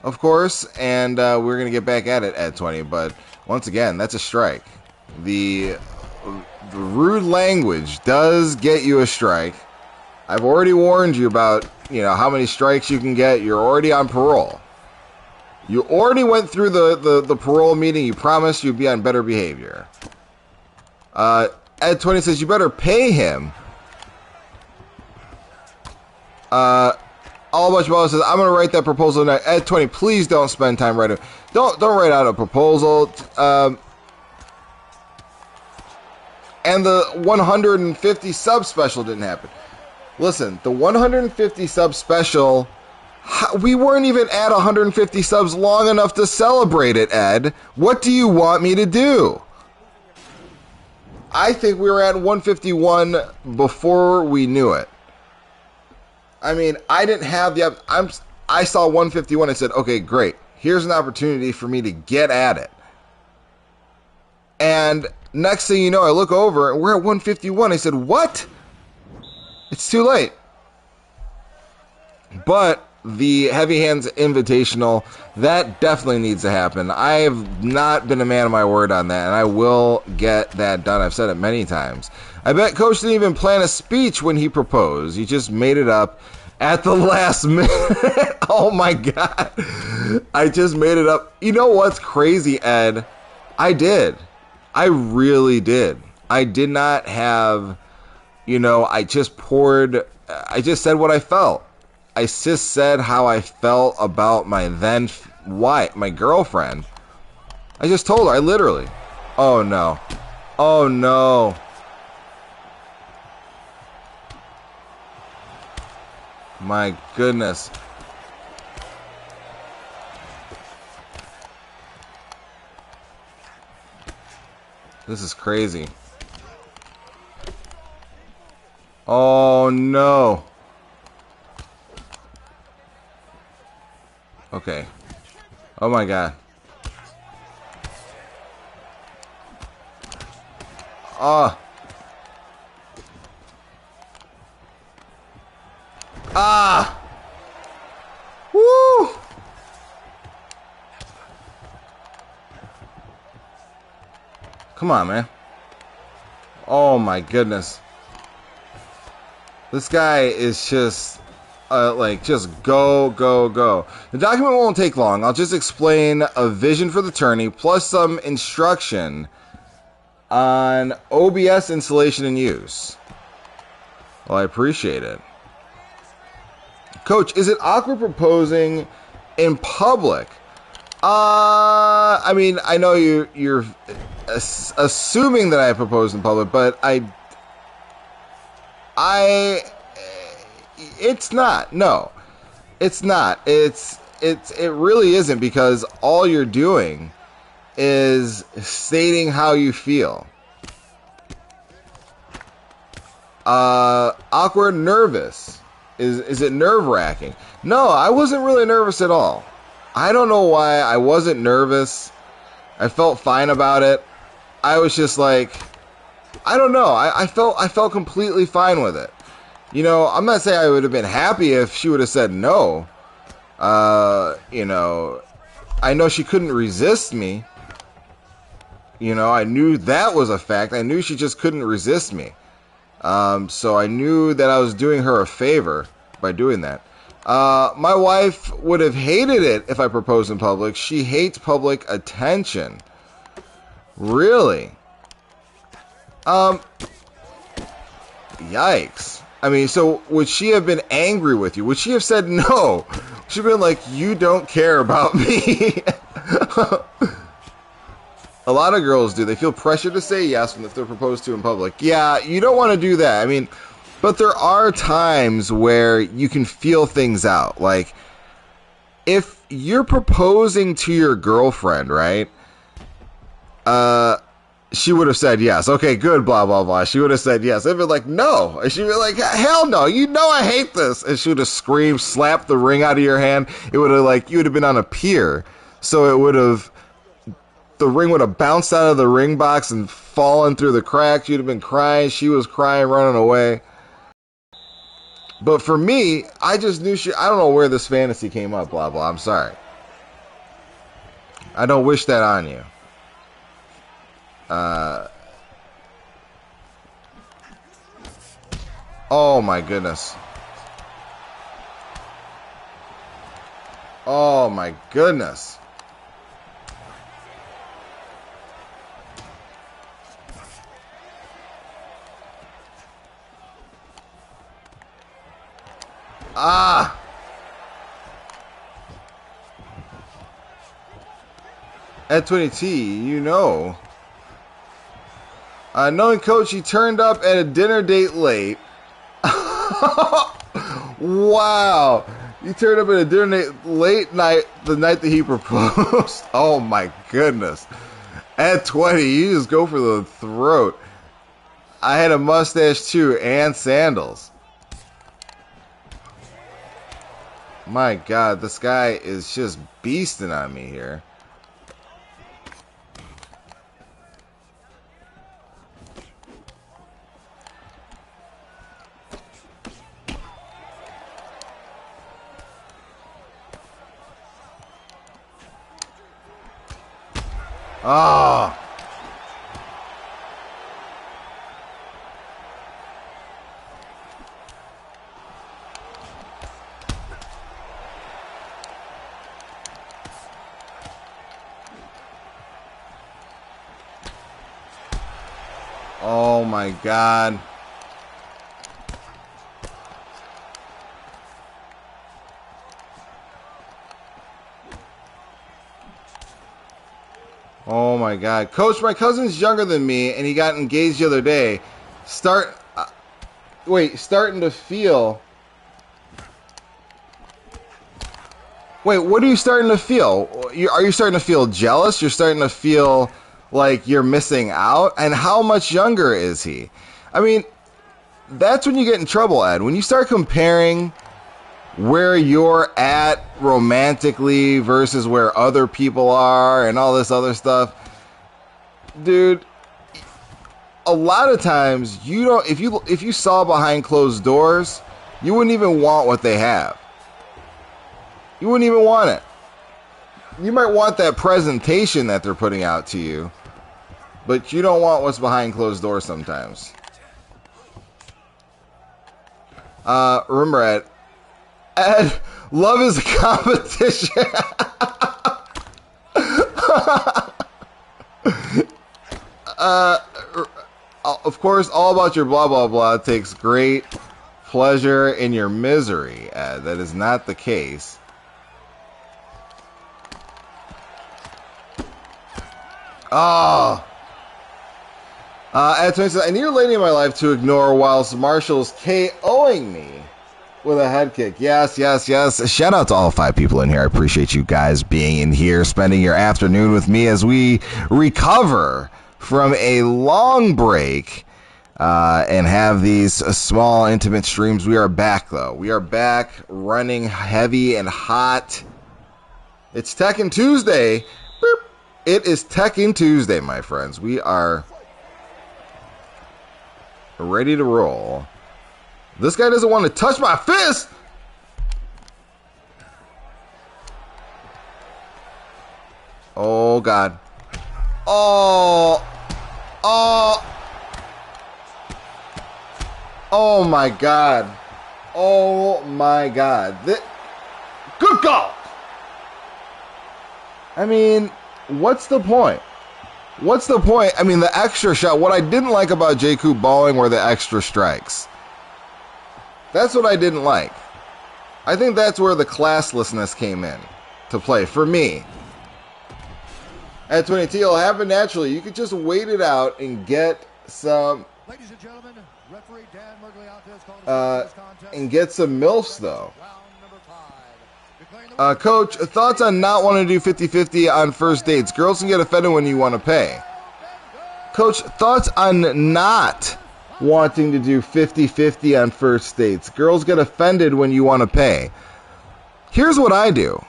of course, and we're going to get back at it at 20. But once again, that's a strike. The rude language does get you a strike. I've already warned you about, how many strikes you can get. You're already on parole. You already went through the parole meeting. You promised you'd be on better behavior. Ed 20 says you better pay him. All Much Ball says I'm gonna write that proposal tonight. Ed 20, please don't spend time writing. Don't write out a proposal. And the 150 sub special didn't happen. Listen, the 150 sub special. We weren't even at 150 subs long enough to celebrate it, Ed. What do you want me to do? I think we were at 151 before we knew it. I mean, I didn't have the... I saw 151 and said, okay, great. Here's an opportunity for me to get at it. And next thing you know, I look over and we're at 151. I said, what? It's too late. But the Heavy Hands Invitational, that definitely needs to happen. I have not been a man of my word on that, and I will get that done. I've said it many times. I bet Coach didn't even plan a speech when he proposed. He just made it up At the last minute. Oh my God. I just made it up. You know what's crazy, Ed? I did. I really did. I did not have, I just said what I felt. I just said how I felt about my my girlfriend. I just told her, I literally. Oh no. Oh no. My goodness. This is crazy. Oh no. Okay. Oh my God. Oh. Ah. Woo. Come on, man. Oh my goodness. This guy is just just go, go, go. The document won't take long. I'll just explain a vision for the tourney plus some instruction on OBS installation and use. Well, I appreciate it. Coach, is it awkward proposing in public? I mean, I know you're assuming that I proposed in public, but it's not. No, it's not. It really isn't, because all you're doing is stating how you feel. Awkward, nervous. Is it nerve-wracking? No, I wasn't really nervous at all. I don't know why I wasn't nervous. I felt fine about it. I was just like, I don't know. I felt completely fine with it. I'm not saying I would have been happy if she would have said no. I know she couldn't resist me. I knew that was a fact. I knew she just couldn't resist me. So I knew that I was doing her a favor by doing that. My wife would have hated it if I proposed in public. She hates public attention. Really? Yikes. I mean, so would she have been angry with you? Would she have said no? She'd been like, you don't care about me. A lot of girls do. They feel pressure to say yes if they're proposed to in public. Yeah, you don't want to do that. I mean, but there are times where you can feel things out. Like, if you're proposing to your girlfriend, right? She would have said yes. Okay, good, blah, blah, blah. She would have said yes. They'd be like, no. And she'd be like, hell no. I hate this. And she would have screamed, slapped the ring out of your hand. It would have, you would have been on a pier. So the ring would have bounced out of the ring box and fallen through the cracks. You'd have been crying. She was crying, running away. But for me, I just knew I don't know where this fantasy came up, blah, blah. I'm sorry. I don't wish that on you. Oh my goodness. Oh my goodness. Ah. At 20T, knowing Coach, he turned up at a dinner date late. Wow. He turned up at a dinner date late night, the night that he proposed. Oh my goodness. At 20, you just go for the throat. I had a mustache too, and sandals. My God, this guy is just beasting on me here. Oh. my God. Oh my God. Coach, my cousin's younger than me and he got engaged the other day. Starting to feel. Wait, what are you starting to feel? Are you starting to feel jealous? You're starting to feel like you're missing out? And how much younger is he? I mean, that's when you get in trouble, Ed. When you start comparing where you're at romantically versus where other people are and all this other stuff, dude, a lot of times you don't, if you saw behind closed doors, you wouldn't even want what they have. You wouldn't even want it. You might want that presentation that they're putting out to you, but you don't want what's behind closed doors sometimes. Remember, Ed, love is a competition. Of course, all about your blah, blah, blah takes great pleasure in your misery, Ed. That is not the case. Oh. Ed says, I need a lady in my life to ignore whilst Marshall's KOing me with a head kick. Yes, yes, yes. Shout out to all 5 people in here. I appreciate you guys being in here, spending your afternoon with me as we recover from a long break and have these small, intimate streams. We are back, though. We are back running heavy and hot. It's Tekken Tuesday. Boop. It is Tekken Tuesday, my friends. We are ready to roll. This guy doesn't want to touch my fist. Oh, God. Oh. Oh. Oh, my God. Oh, my God. Good God. I mean, what's the point? What's the point? I mean, the extra shot. What I didn't like about Jakub balling were the extra strikes. That's what I didn't like. I think that's where the classlessness came in to play for me. At 20T, it'll happen naturally. You could just wait it out and get some. Ladies and gentlemen, referee Dan and get some MILFs, though. Coach, thoughts on not wanting to do 50-50 on first dates? Girls can get offended when you want to pay. Coach, thoughts on not wanting to do 50-50 on first dates? Girls get offended when you want to pay. Here's what I do.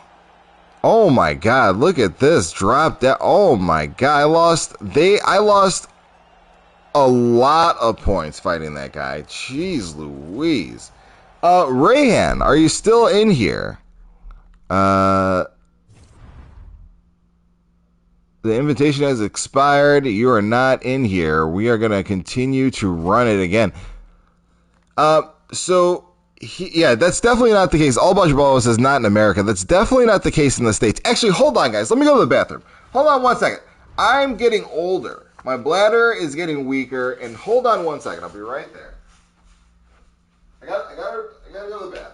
Oh my God, look at this. Drop that. Oh my God, I lost a lot of points fighting that guy. Jeez Louise. Rayhan, are you still in here? The invitation has expired. You are not in here. We are going to continue to run it again. Yeah, that's definitely not the case. All About Your Balls is not in America. That's definitely not the case in the States. Actually, hold on, guys. Let me go to the bathroom. Hold on 1 second. I'm getting older. My bladder is getting weaker. And hold on 1 second. I'll be right there. I gotta go to the bathroom.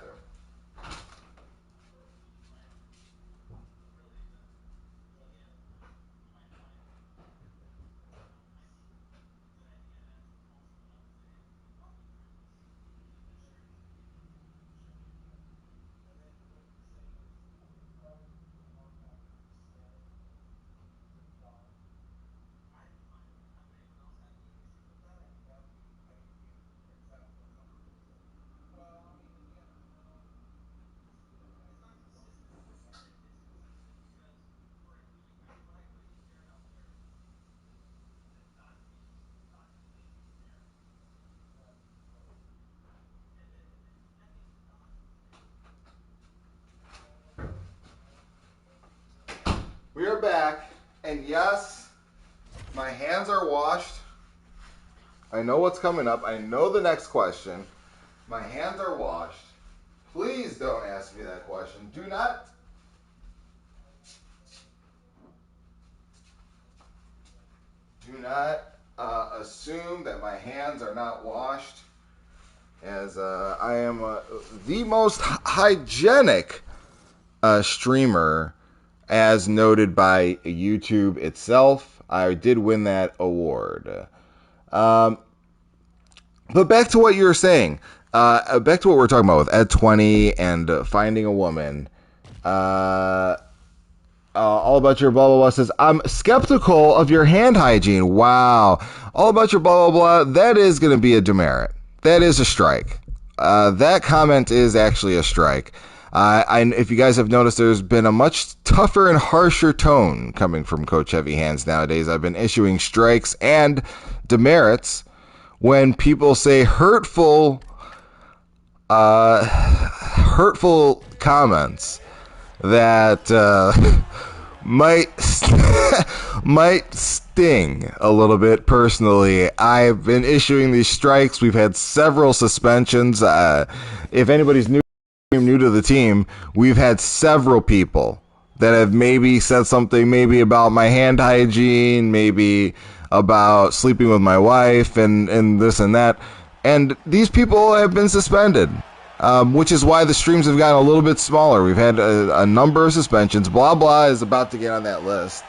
We are back, and yes, my hands are washed. I know what's coming up. I know the next question. My hands are washed. Please don't ask me that question. Do not. Do not assume that my hands are not washed, as I am the most hygienic streamer, as noted by YouTube itself. I did win that award. But back to what you were saying. Back to what we're talking about with Ed 20 and finding a woman. All about your blah, blah, blah says, I'm skeptical of your hand hygiene. Wow. All about your blah, blah, blah. That is going to be a demerit. That is a strike. That comment is actually a strike. If you guys have noticed, there's been a much tougher and harsher tone coming from Coach Heavy Hands nowadays. I've been issuing strikes and demerits when people say hurtful comments that might sting a little bit personally. I've been issuing these strikes. We've had several suspensions. If anybody's new to the team, we've had several people that have maybe said something maybe about my hand hygiene, maybe about sleeping with my wife and this and that. And these people have been suspended. Which is why the streams have gotten a little bit smaller. We've had a number of suspensions. Blah, blah is about to get on that list.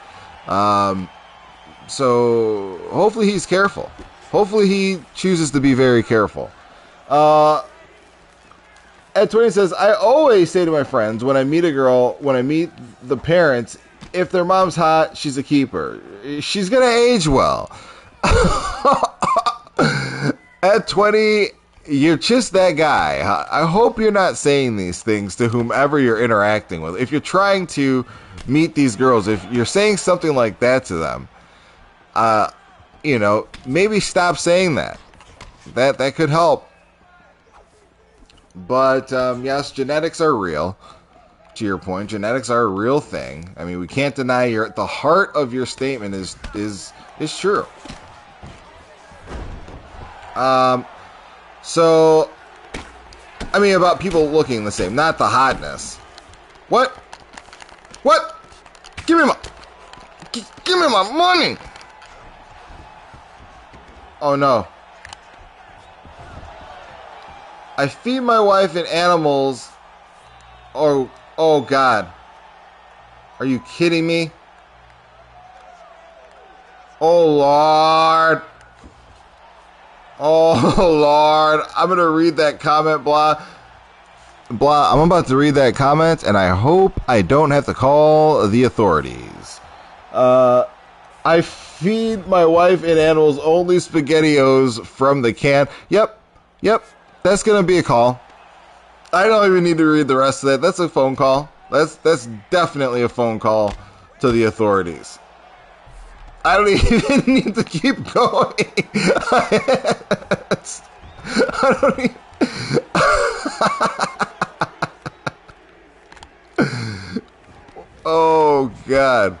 So hopefully he's careful. Hopefully he chooses to be very careful. Ed 20 says, I always say to my friends when I meet a girl, when I meet the parents, if their mom's hot, she's a keeper. She's going to age well. Ed 20... You're just that guy. I hope you're not saying these things to whomever you're interacting with. If you're trying to meet these girls, if you're saying something like that to them, maybe stop saying that. That could help. But yes, genetics are real. To your point, genetics are a real thing. I mean, we can't deny the heart of your statement is true. So, I mean, about people looking the same, not the hotness. What? Give me my money! Oh no. I feed my wife and animals. Oh God. Are you kidding me? Oh Lord. Oh, Lord. I'm going to read that comment, blah. I'm about to read that comment, and I hope I don't have to call the authorities. I feed my wife and animals only SpaghettiOs from the can. Yep. That's going to be a call. I don't even need to read the rest of that. That's a phone call. That's definitely a phone call to the authorities. I don't even need to keep going. I don't even... Oh, God.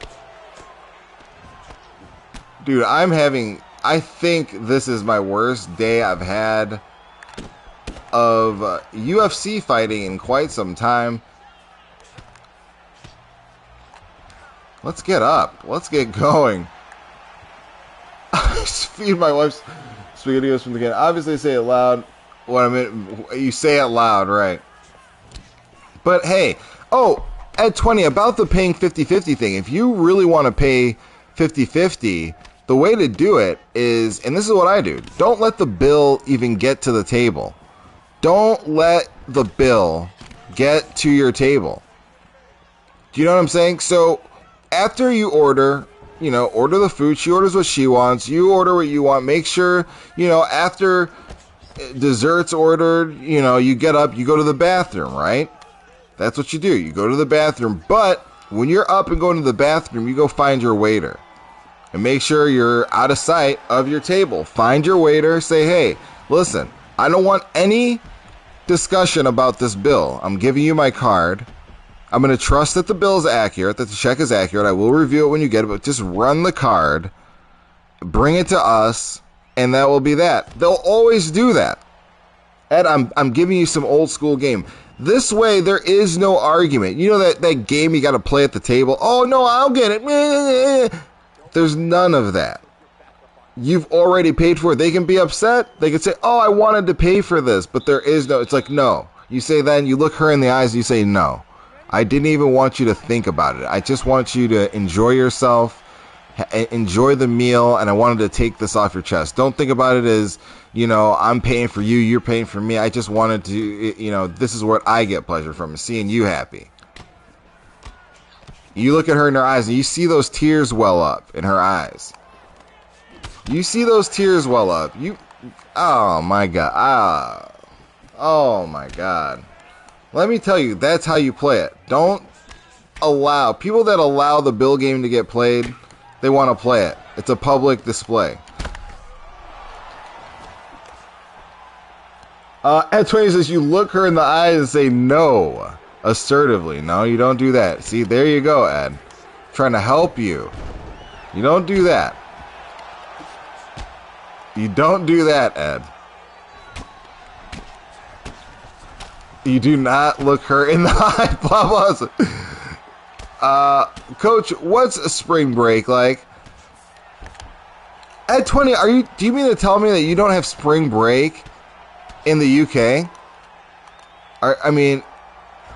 Dude, I think this is my worst day I've had of UFC fighting in quite some time. Let's get up. Let's get going. I just feed my wife's SpaghettiOs from the can. Obviously, say it loud. You say it loud, right? But hey, at 20, about the paying 50-50 thing. If you really want to pay 50-50, the way to do it is, and this is what I do, don't let the bill even get to the table. Don't let the bill get to your table. Do you know what I'm saying? So after you order the food. She orders what she wants. You order what you want. Make sure, after dessert's ordered, you get up, you go to the bathroom, right? That's what you do. You go to the bathroom. But when you're up and going to the bathroom, you go find your waiter. And make sure you're out of sight of your table. Find your waiter. Say, hey, listen, I don't want any discussion about this bill. I'm giving you my card. I'm going to trust that the bill is accurate, that the check is accurate. I will review it when you get it, but just run the card, bring it to us, and that will be that. They'll always do that. Ed, I'm giving you some old school game. This way, there is no argument. You know that game you got to play at the table? Oh, no, I'll get it. There's none of that. you've already paid for it. They can be upset. They can say, oh, I wanted to pay for this, but there is no, it's like, no. You say then, you look her in the eyes, and you say, no. I didn't even want you to think about it. I just want you to enjoy yourself, enjoy the meal, and I wanted to take this off your chest. Don't think about it as, I'm paying for you, you're paying for me. I just wanted to, this is what I get pleasure from, is seeing you happy. You look at her in her eyes, and you see those tears well up in her eyes. You see those tears well up. Oh my God. Oh my God. Let me tell you, that's how you play it. Don't allow, people that allow the bill game to get played, they want to play it. It's a public display. Ed 20 says, you look her in the eyes and say no, assertively. No, you don't do that. See, there you go, Ed. I'm trying to help you. You don't do that. You don't do that, Ed. You do not look her in the eye. Blah, blah. Coach, what's spring break like? Ed 20, do you mean to tell me that you don't have spring break in the UK?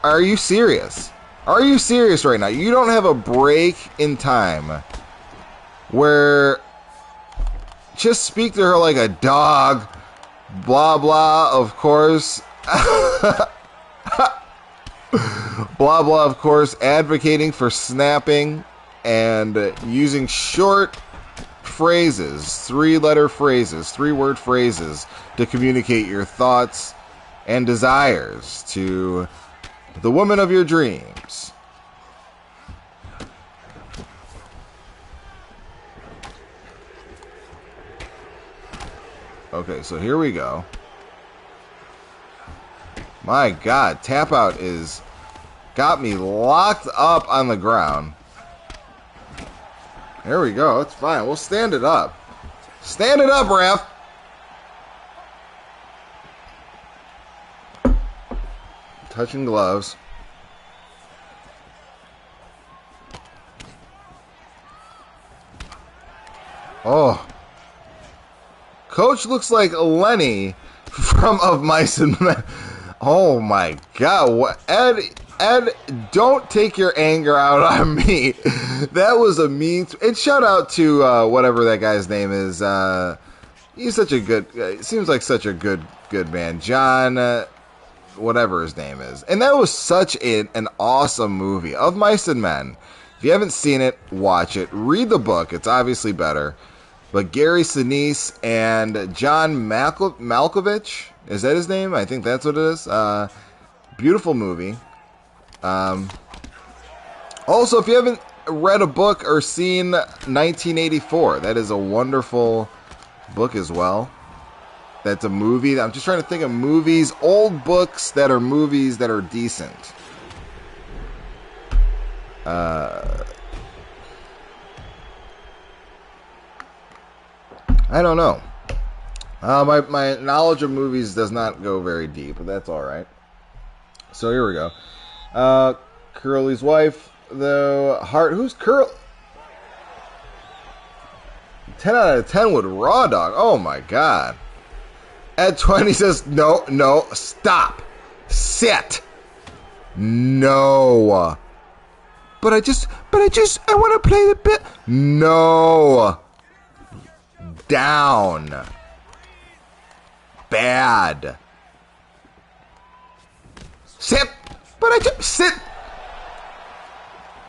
Are you serious? Are you serious right now? You don't have a break in time where just speak to her like a dog. Blah, blah, of course. Blah, blah, of course. Advocating for snapping and using short phrases, 3-letter phrases, 3-word phrases to communicate your thoughts and desires to the woman of your dreams. Okay, so here we go. My God, tap out is got me locked up on the ground. There we go. It's fine. We'll stand it up. Stand it up, ref. Touching gloves. Oh. Coach looks like Lenny from Of Mice and Men. Oh my God. Ed, don't take your anger out on me. That was a mean... And shout out to whatever that guy's name is. He's such a good... seems like such a good man. John... whatever his name is. And that was such an awesome movie. Of Mice and Men. If you haven't seen it, watch it. Read the book. It's obviously better. But Gary Sinise and John Malkovich, is that his name? I think that's what it is. Beautiful movie. Also, if you haven't read a book or seen 1984, that is a wonderful book as well. That's a movie. I'm just trying to think of movies, old books that are movies that are decent. I don't know. My knowledge of movies does not go very deep, but that's all right. So here we go. Curly's wife, though. Who's Curly? 10 out of 10 with Raw Dog. Oh my God. Ed 20 says, no, stop. Sit. No. But I want to play the bit. No. Down. Bad. Sit. But I just sit.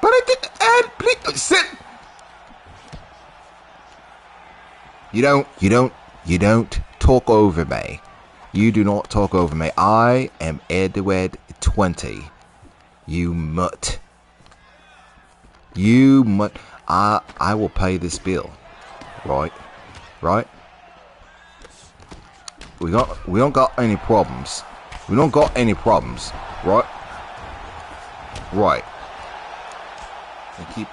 But I did. Ed, please sit. You don't talk over me. You do not talk over me. I am Edward 20. You mutt. You mutt. I will pay this bill. Right? We don't got any problems. We don't got any problems. Right. And keep.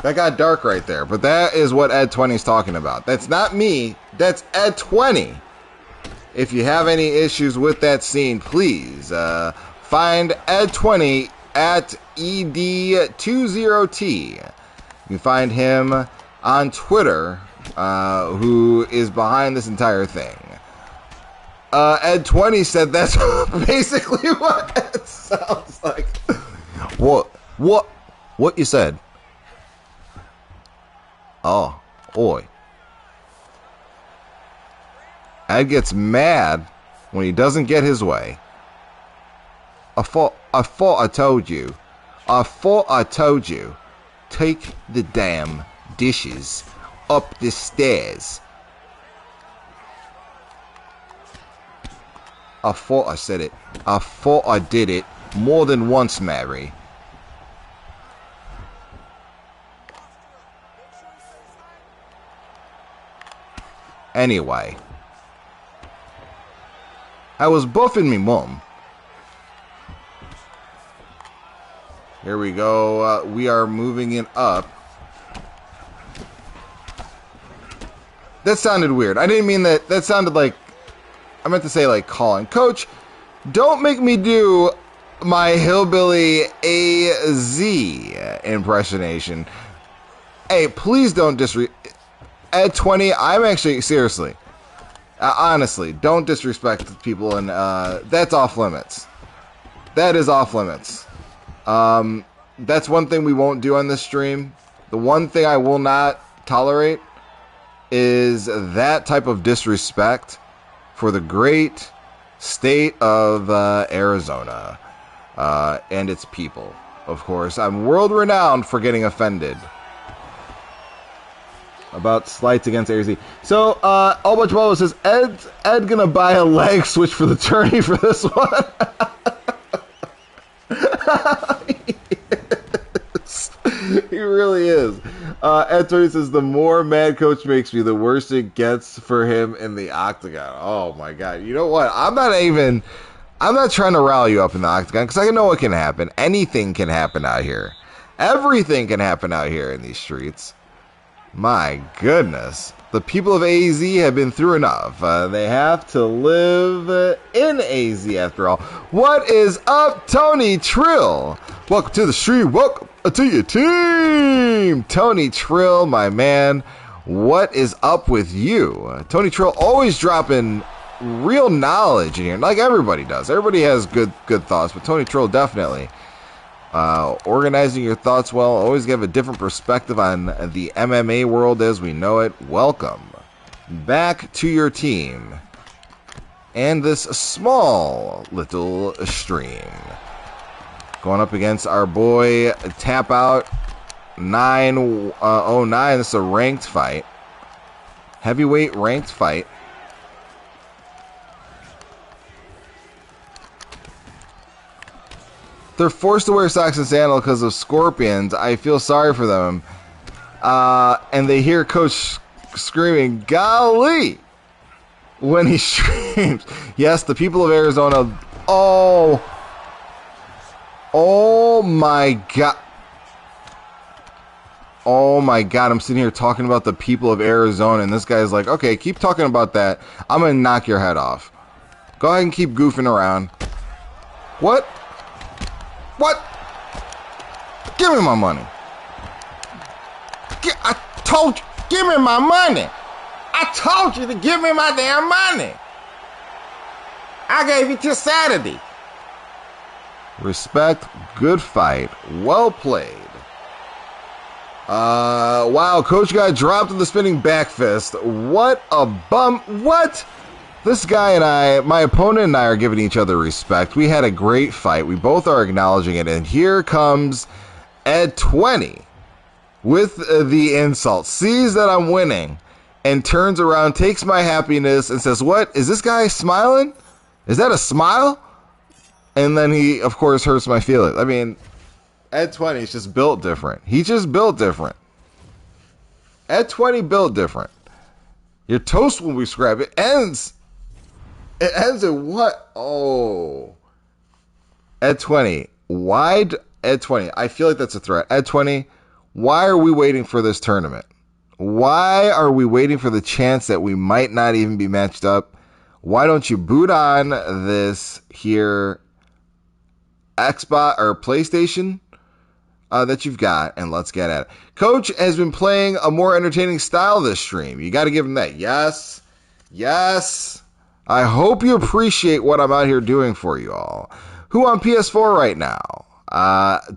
That got dark right there, but that is what Ed 20 is talking about. That's not me. That's Ed 20. If you have any issues with that scene, please find Ed 20 at ED20T You can find him on Twitter, who is behind this entire thing. Ed20 said that's basically what it sounds like. What you said? Oh, oi. Ed gets mad when he doesn't get his way. I thought I told you. I thought I told you. Take the damn dishes up the stairs. I thought I said it. I thought I did it more than once, Mary. Anyway, I was buffing me mum. Here we go. We are moving it up. That sounded weird. I didn't mean that. That sounded like... I meant to say like calling. Coach, don't make me do my hillbilly AZ impersonation. Hey, please don't At 20, I'm actually... Seriously. Honestly, don't disrespect people, and that's off limits. That is off limits. That's one thing we won't do on this stream. The one thing I will not tolerate is that type of disrespect for the great state of Arizona and its people. Of course, I'm world renowned for getting offended about slights against AZ. So, All Bunch Bubba says, Ed gonna buy a leg switch for the tourney for this one? He really is. Ed Tony says, the more mad coach makes me, the worse it gets for him in the octagon. Oh my god. You know what? I'm not trying to rally you up in the octagon, because I know what can happen. Anything can happen out here. Everything can happen out here in these streets. My goodness. The people of AZ have been through enough. They have to live in AZ after all. What is up, Tony Trill? Welcome to the stream. Welcome to your team. Tony Trill, my man. What is up with you? Tony Trill always dropping real knowledge in here, like everybody does. Everybody has good thoughts, but Tony Trill definitely. Organizing your thoughts well, always give a different perspective on the MMA world as we know it. Welcome back to your team and this small little stream. Going up against our boy Tap Out 909. This is a ranked fight. Heavyweight ranked fight. They're forced to wear socks and sandals because of scorpions. I feel sorry for them. And they hear Coach screaming, golly, when he screams. Yes, the people of Arizona. Oh my God. Oh my God. I'm sitting here talking about the people of Arizona, and this guy's like, okay, keep talking about that. I'm going to knock your head off. Go ahead and keep goofing around. What? What? Give me my money. I told you, give me my money. I told you to give me my damn money. I gave you till Saturday. Respect, good fight, well played. Wow, Coach got dropped in the spinning back fist. What a bum. What? This guy and my opponent and I are giving each other respect. We had a great fight. We both are acknowledging it. And here comes Ed20 with the insult. Sees that I'm winning and turns around, takes my happiness and says, what? Is this guy smiling? Is that a smile? And then he, of course, hurts my feelings. I mean, Ed20 is just built different. He's just built different. Ed20 built different. Your toast will be scrapped. It ends in what? Oh. Ed20. Why? Ed20. I feel like that's a threat. Ed20, why are we waiting for this tournament? Why are we waiting for the chance that we might not even be matched up? Why don't you boot on this here Xbox or PlayStation? that you've got, and let's get at it. Coach has been playing a more entertaining style this stream. You got to give him that. Yes. Yes. I hope you appreciate what I'm out here doing for you all. Who on PS4 right now?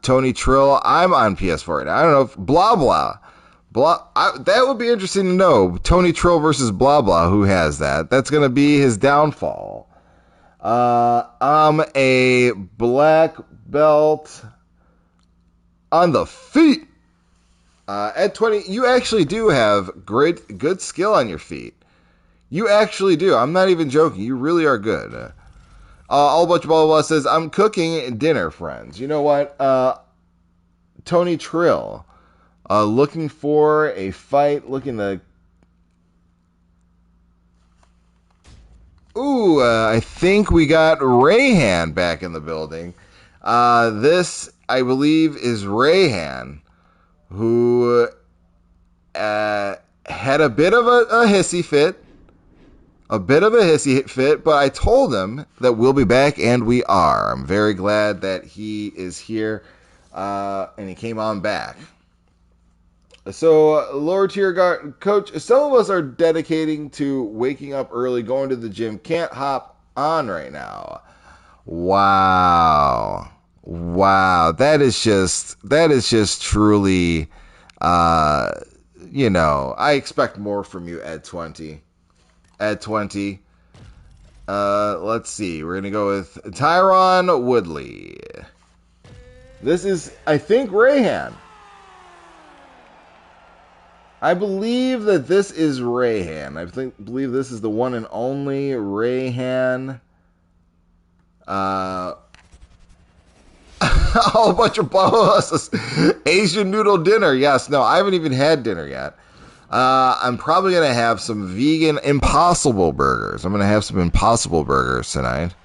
Tony Trill. I'm on PS4 right now. I don't know if Blah Blah. That would be interesting to know. Tony Trill versus Blah Blah. Who has that? That's going to be his downfall. I'm a black belt on the feet. At 20, you actually do have good skill on your feet. You actually do. I'm not even joking. You really are good. All bunch of blah, blah, blah says, I'm cooking dinner, friends. You know what? Tony Trill, looking for a fight, looking to... Ooh, I think we got Rayhan back in the building. This, I believe, is Rayhan, who had a bit of a hissy fit. But I told him that we'll be back, and we are. I'm very glad that he is here, and he came on back. So, lower tier guard coach, some of us are dedicating to waking up early, going to the gym, can't hop on right now. Wow. That is just truly, I expect more from you, Ed 20. Let's see. We're going to go with Tyron Woodley. This is, I think, Rayhan. I believe that this is Rayhan. Believe this is the one and only Rayhan. A whole bunch of balls. Asian noodle dinner. Yes. No, I haven't even had dinner yet. I'm probably going to have some vegan Impossible Burgers. I'm going to have some Impossible Burgers tonight.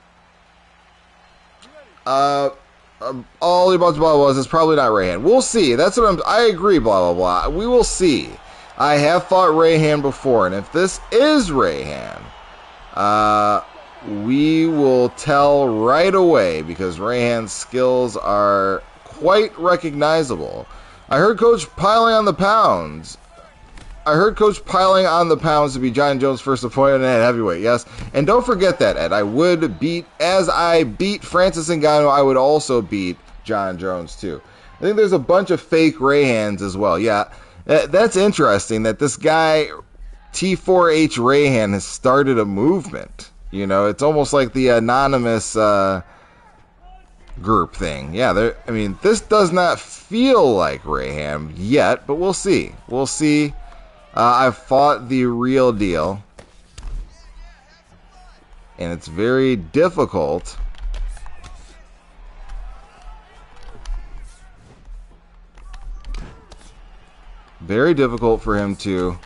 All the bunch of blah, blah, blah, is probably not Rayhan. We'll see. I agree, blah, blah, blah. We will see. I have fought Rayhan before, and if this is Rayhan, we will tell right away, because Rayhan's skills are quite recognizable. I heard Coach piling on the pounds. To be John Jones' first opponent at heavyweight, yes. And don't forget that, Ed. I beat Francis Ngannou, I would also beat John Jones, too. I think there's a bunch of fake Rayhans as well. Yeah, that's interesting that this guy, T4H Rayhan, has started a movement. You know, it's almost like the anonymous group thing. Yeah, this does not feel like Rayhan yet, but we'll see. I've fought the real deal, and it's very difficult. Very difficult for him to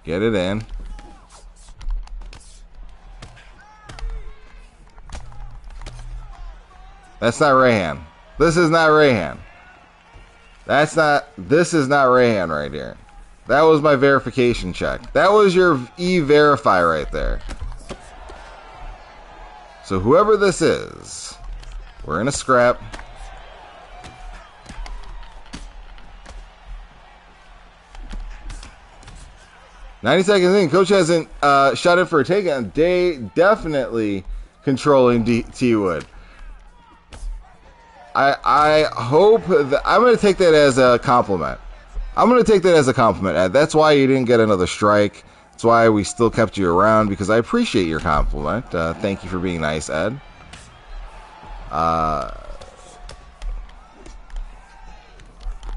get it in. That's not Rayhan. This is not Rayhan. This is not Rayhan right here. That was my verification check. That was your E-Verify right there. So whoever this is, we're in a scrap. "90 seconds in, Coach hasn't shot it for a takedown." Day definitely controlling T-Wood. I hope that I'm going to take that as a compliment. Ed. That's why you didn't get another strike. That's why we still kept you around, because I appreciate your compliment. Thank you for being nice, Ed.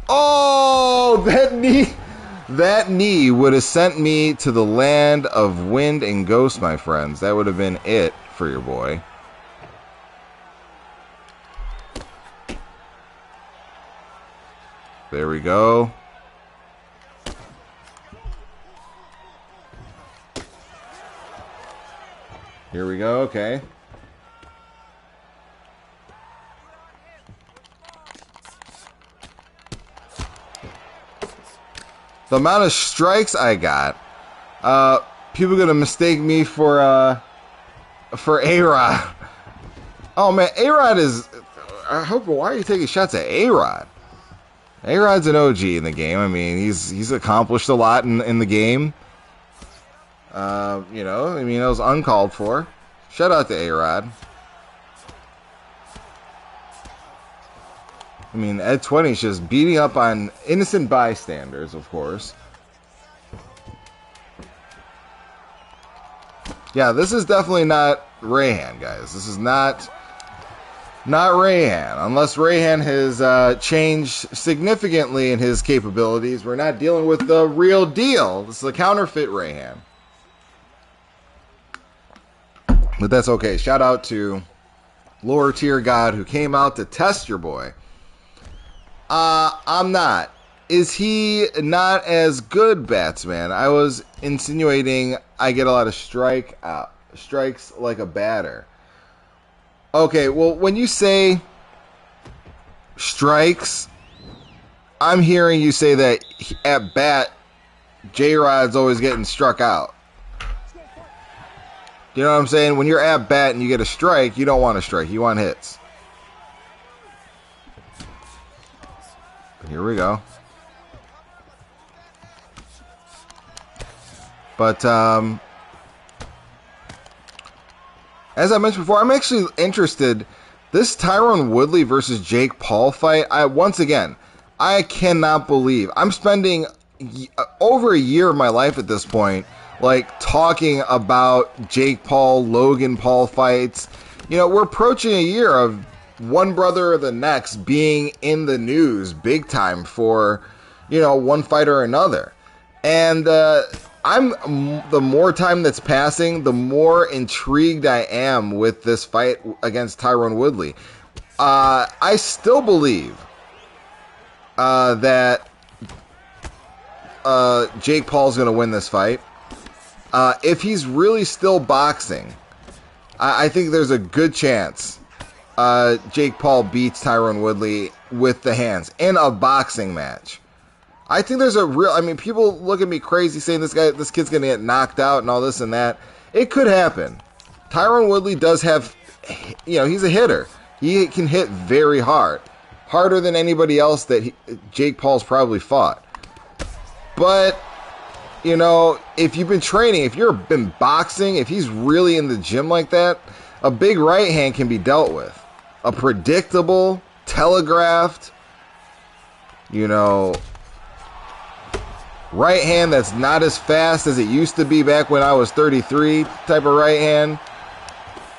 Oh, that knee would have sent me to the land of wind and ghosts, my friends. That would have been it for your boy. There we go. Here we go, okay. The amount of strikes I got, people are gonna mistake me for A-Rod. Oh man, A-Rod is... I hope. Why are you taking shots at A-Rod? A-Rod's an OG in the game. I mean, he's accomplished a lot in the game. You know, I mean, it was uncalled for. Shout out to A-Rod. I mean, Ed 20's just beating up on innocent bystanders, of course. Yeah, this is definitely not Rayhan, guys. This is not Rayhan. Unless Rayhan has changed significantly in his capabilities, we're not dealing with the real deal. This is a counterfeit Rayhan. But that's okay. Shout out to Lower Tier God who came out to test your boy. I'm not. Is he not as good, Batsman? I was insinuating I get a lot of strikes like a batter. Okay, well, when you say strikes, I'm hearing you say that at bat, J-Rod's always getting struck out. You know what I'm saying? When you're at bat and you get a strike, you don't want a strike. You want hits. Here we go. But, as I mentioned before, I'm actually interested. This Tyron Woodley versus Jake Paul fight, once again, I cannot believe. I'm spending over a year of my life at this point, like, talking about Jake Paul, Logan Paul fights. You know, we're approaching a year of one brother or the next being in the news big time for, you know, one fight or another. And, the more time that's passing, the more intrigued I am with this fight against Tyron Woodley. I still believe that Jake Paul's going to win this fight. If he's really still boxing, I think there's a good chance Jake Paul beats Tyron Woodley with the hands in a boxing match. I think there's a real, I mean, people look at me crazy saying this kid's going to get knocked out and all this and that. It could happen. Tyron Woodley does have, you know, he's a hitter. He can hit very hard. Harder than anybody else that Jake Paul's probably fought. But, you know, if you've been training, if you've been boxing, if he's really in the gym like that, a big right hand can be dealt with. A predictable, telegraphed, you know, right hand that's not as fast as it used to be back when I was 33 type of right hand.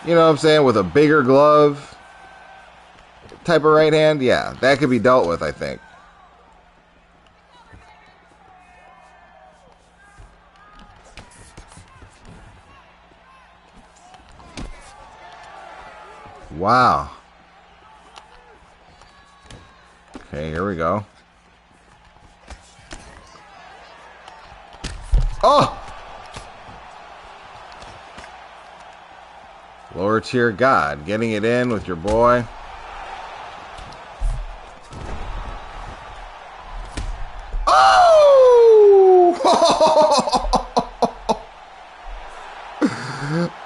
You know what I'm saying? With a bigger glove type of right hand. Yeah, that could be dealt with, I think. Wow. Okay, here we go. Oh! Lower Tier God getting it in with your boy. Oh!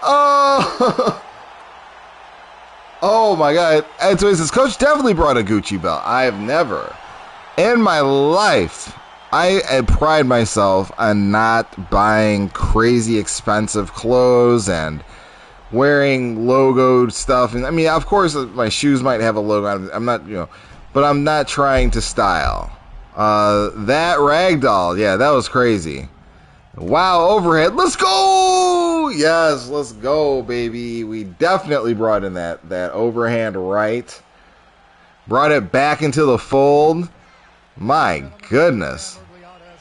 Oh! Oh my God. And so he says, Coach definitely brought a Gucci belt. I have never in my life. I pride myself on not buying crazy expensive clothes and wearing logoed stuff. And I mean, of course, my shoes might have a logo on them. I'm not, you know, but I'm not trying to style. That ragdoll, yeah, that was crazy. Wow, overhead. Let's go! Yes, let's go, baby. We definitely brought in that overhand right. Brought it back into the fold. My goodness.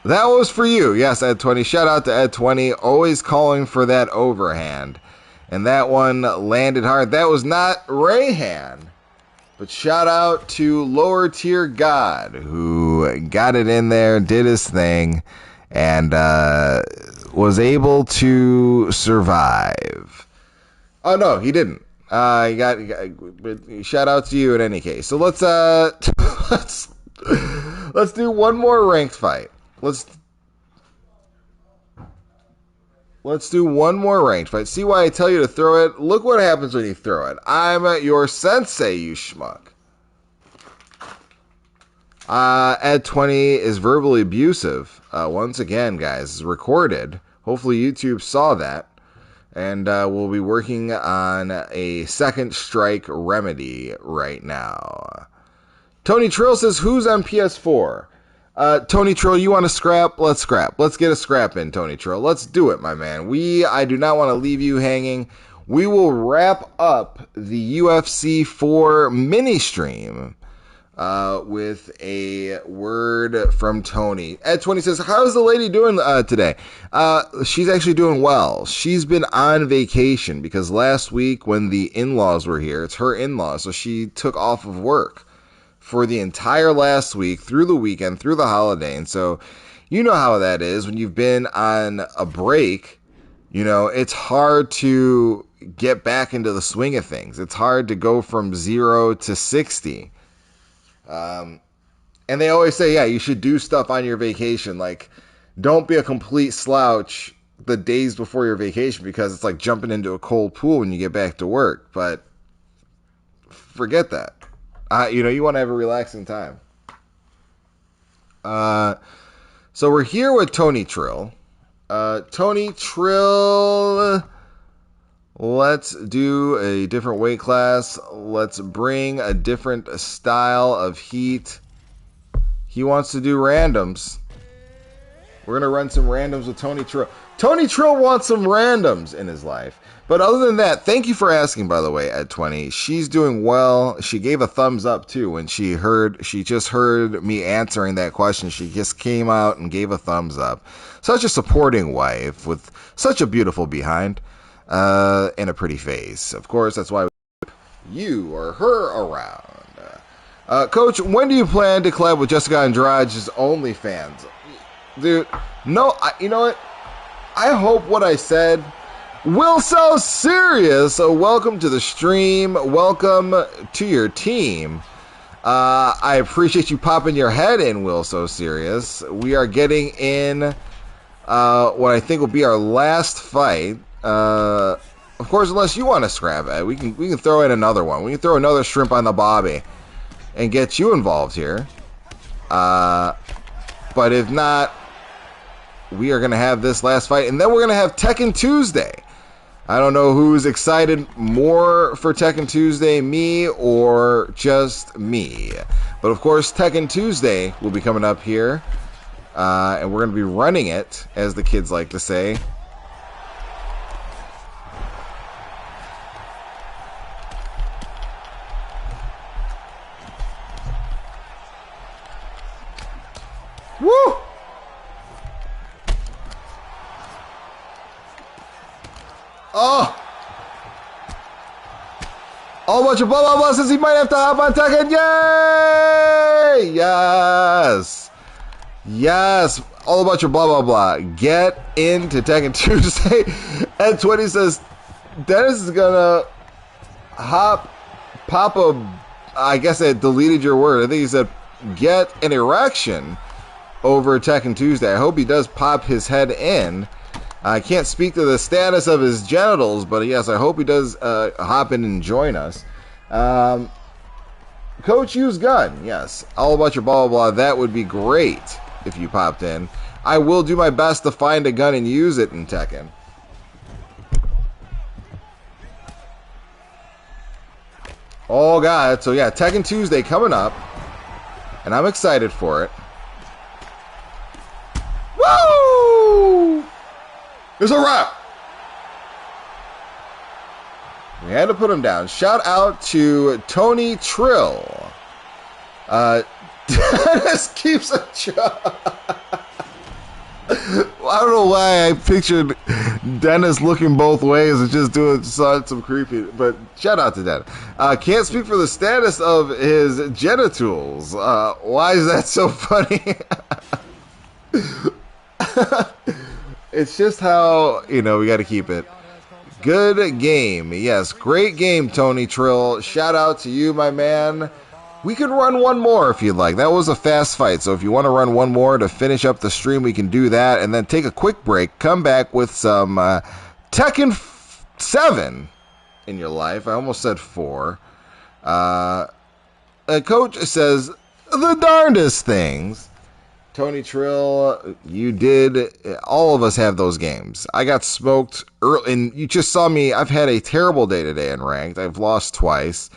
That was for you. Yes, Ed 20. Shout out to Ed 20. Always calling for that overhand. And that one landed hard. That was not Rayhan. But shout out to Lower Tier God, who got it in there, did his thing, and was able to survive. Oh, no, he didn't. Shout out to you in any case. So let's do one more ranked fight. Let's do one more ranked fight. See why I tell you to throw it? Look what happens when you throw it. I'm your sensei, you schmuck. Ed 20 is verbally abusive. Once again, guys, recorded. Hopefully YouTube saw that. And we'll be working on a second strike remedy right now. Tony Trill says, who's on PS4? Tony Trill, you want to scrap? Let's scrap. Let's get a scrap in, Tony Trill. Let's do it, my man. I do not want to leave you hanging. We will wrap up the UFC 4 mini stream with a word from Tony. Ed 20 says, how's the lady doing today? She's actually doing well. She's been on vacation because last week when the in-laws were here, it's her in-laws, so she took off of work for the entire last week, through the weekend, through the holiday. And so you know how that is when you've been on a break. You know, it's hard to get back into the swing of things. It's hard to go from 0 to 60. And they always say, yeah, you should do stuff on your vacation. Like, don't be a complete slouch the days before your vacation because it's like jumping into a cold pool when you get back to work. But forget that. You want to have a relaxing time. So we're here with Tony Trill. Tony Trill, let's do a different weight class. Let's bring a different style of heat. He wants to do randoms. We're going to run some randoms with Tony Trill. Tony Trill wants some randoms in his life. But other than that, thank you for asking, by the way, Ed 20. She's doing well. She gave a thumbs up, too, when she just heard me answering that question. She just came out and gave a thumbs up. Such a supporting wife with such a beautiful behind and a pretty face. Of course, that's why we keep you or her around. Coach, when do you plan to collab with Jessica Andrade's OnlyFans? Dude, no, you know what? I hope what I said will sound serious. So welcome to the stream. Welcome to your team. I appreciate you popping your head in, Will So Serious. We are getting in what I think will be our last fight. Of course, unless you want to scrap it, we can throw in another one. We can throw another shrimp on the bobby and get you involved here. But if not, we are going to have this last fight, and then we're going to have Tekken Tuesday. I don't know who's excited more for Tekken Tuesday, me or just me. But of course, Tekken Tuesday will be coming up here, and we're going to be running it, as the kids like to say. Woo! Oh! Oh, bunch of blah, blah, blah says he might have to hop on Tekken. Yay! Yes! Yes! All a bunch of blah, blah, blah. Get into Tekken Tuesday. Ed 20 says, Dennis is gonna pop a, I guess I deleted your word. I think he said, get an erection over Tekken Tuesday. I hope he does pop his head in. I can't speak to the status of his genitals, but yes, I hope he does hop in and join us. Coach, use gun. Yes, all about your blah, blah, blah. That would be great if you popped in. I will do my best to find a gun and use it in Tekken. Oh, God. So, yeah, Tekken Tuesday coming up, and I'm excited for it. Woo! There's a wrap. We had to put him down. Shout out to Tony Trill. Dennis keeps a job. I don't know why I pictured Dennis looking both ways and just doing some creepy. But shout out to Dennis. Can't speak for the status of his genitals. Why is that so funny? It's just how, we got to keep it. Good game. Yes, great game, Tony Trill. Shout out to you, my man. We can run one more if you'd like. That was a fast fight, so if you want to run one more to finish up the stream, we can do that, and then take a quick break, come back with some Tekken 7 in your life. I almost said 4. Coach says, the darndest things. Tony Trill, you did. All of us have those games. I got smoked early, and you just saw me. I've had a terrible day today in ranked. I've lost twice.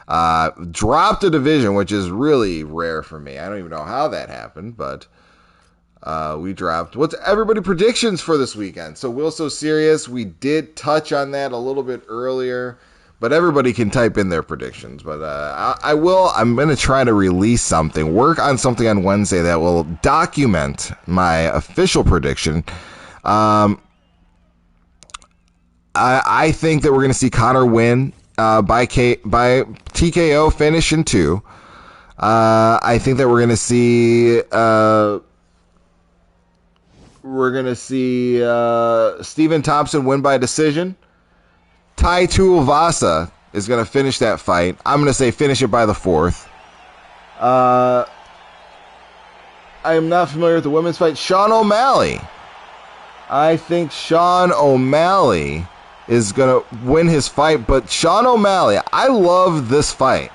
Dropped a division, which is really rare for me. I don't even know how that happened, but we dropped. What's everybody predictions for this weekend? So Will So Serious, we did touch on that a little bit earlier. But everybody can type in their predictions. But I'm going to try to release something, work on something on Wednesday that will document my official prediction. I think that we're going to see Conor win by TKO, finish in 2. I think that we're going to see Stephen Thompson win by decision. Tai Tuivasa is going to finish that fight. I'm going to say finish it by the 4th. I am not familiar with the women's fight. Sean O'Malley. I think Sean O'Malley is going to win his fight. But Sean O'Malley, I love this fight.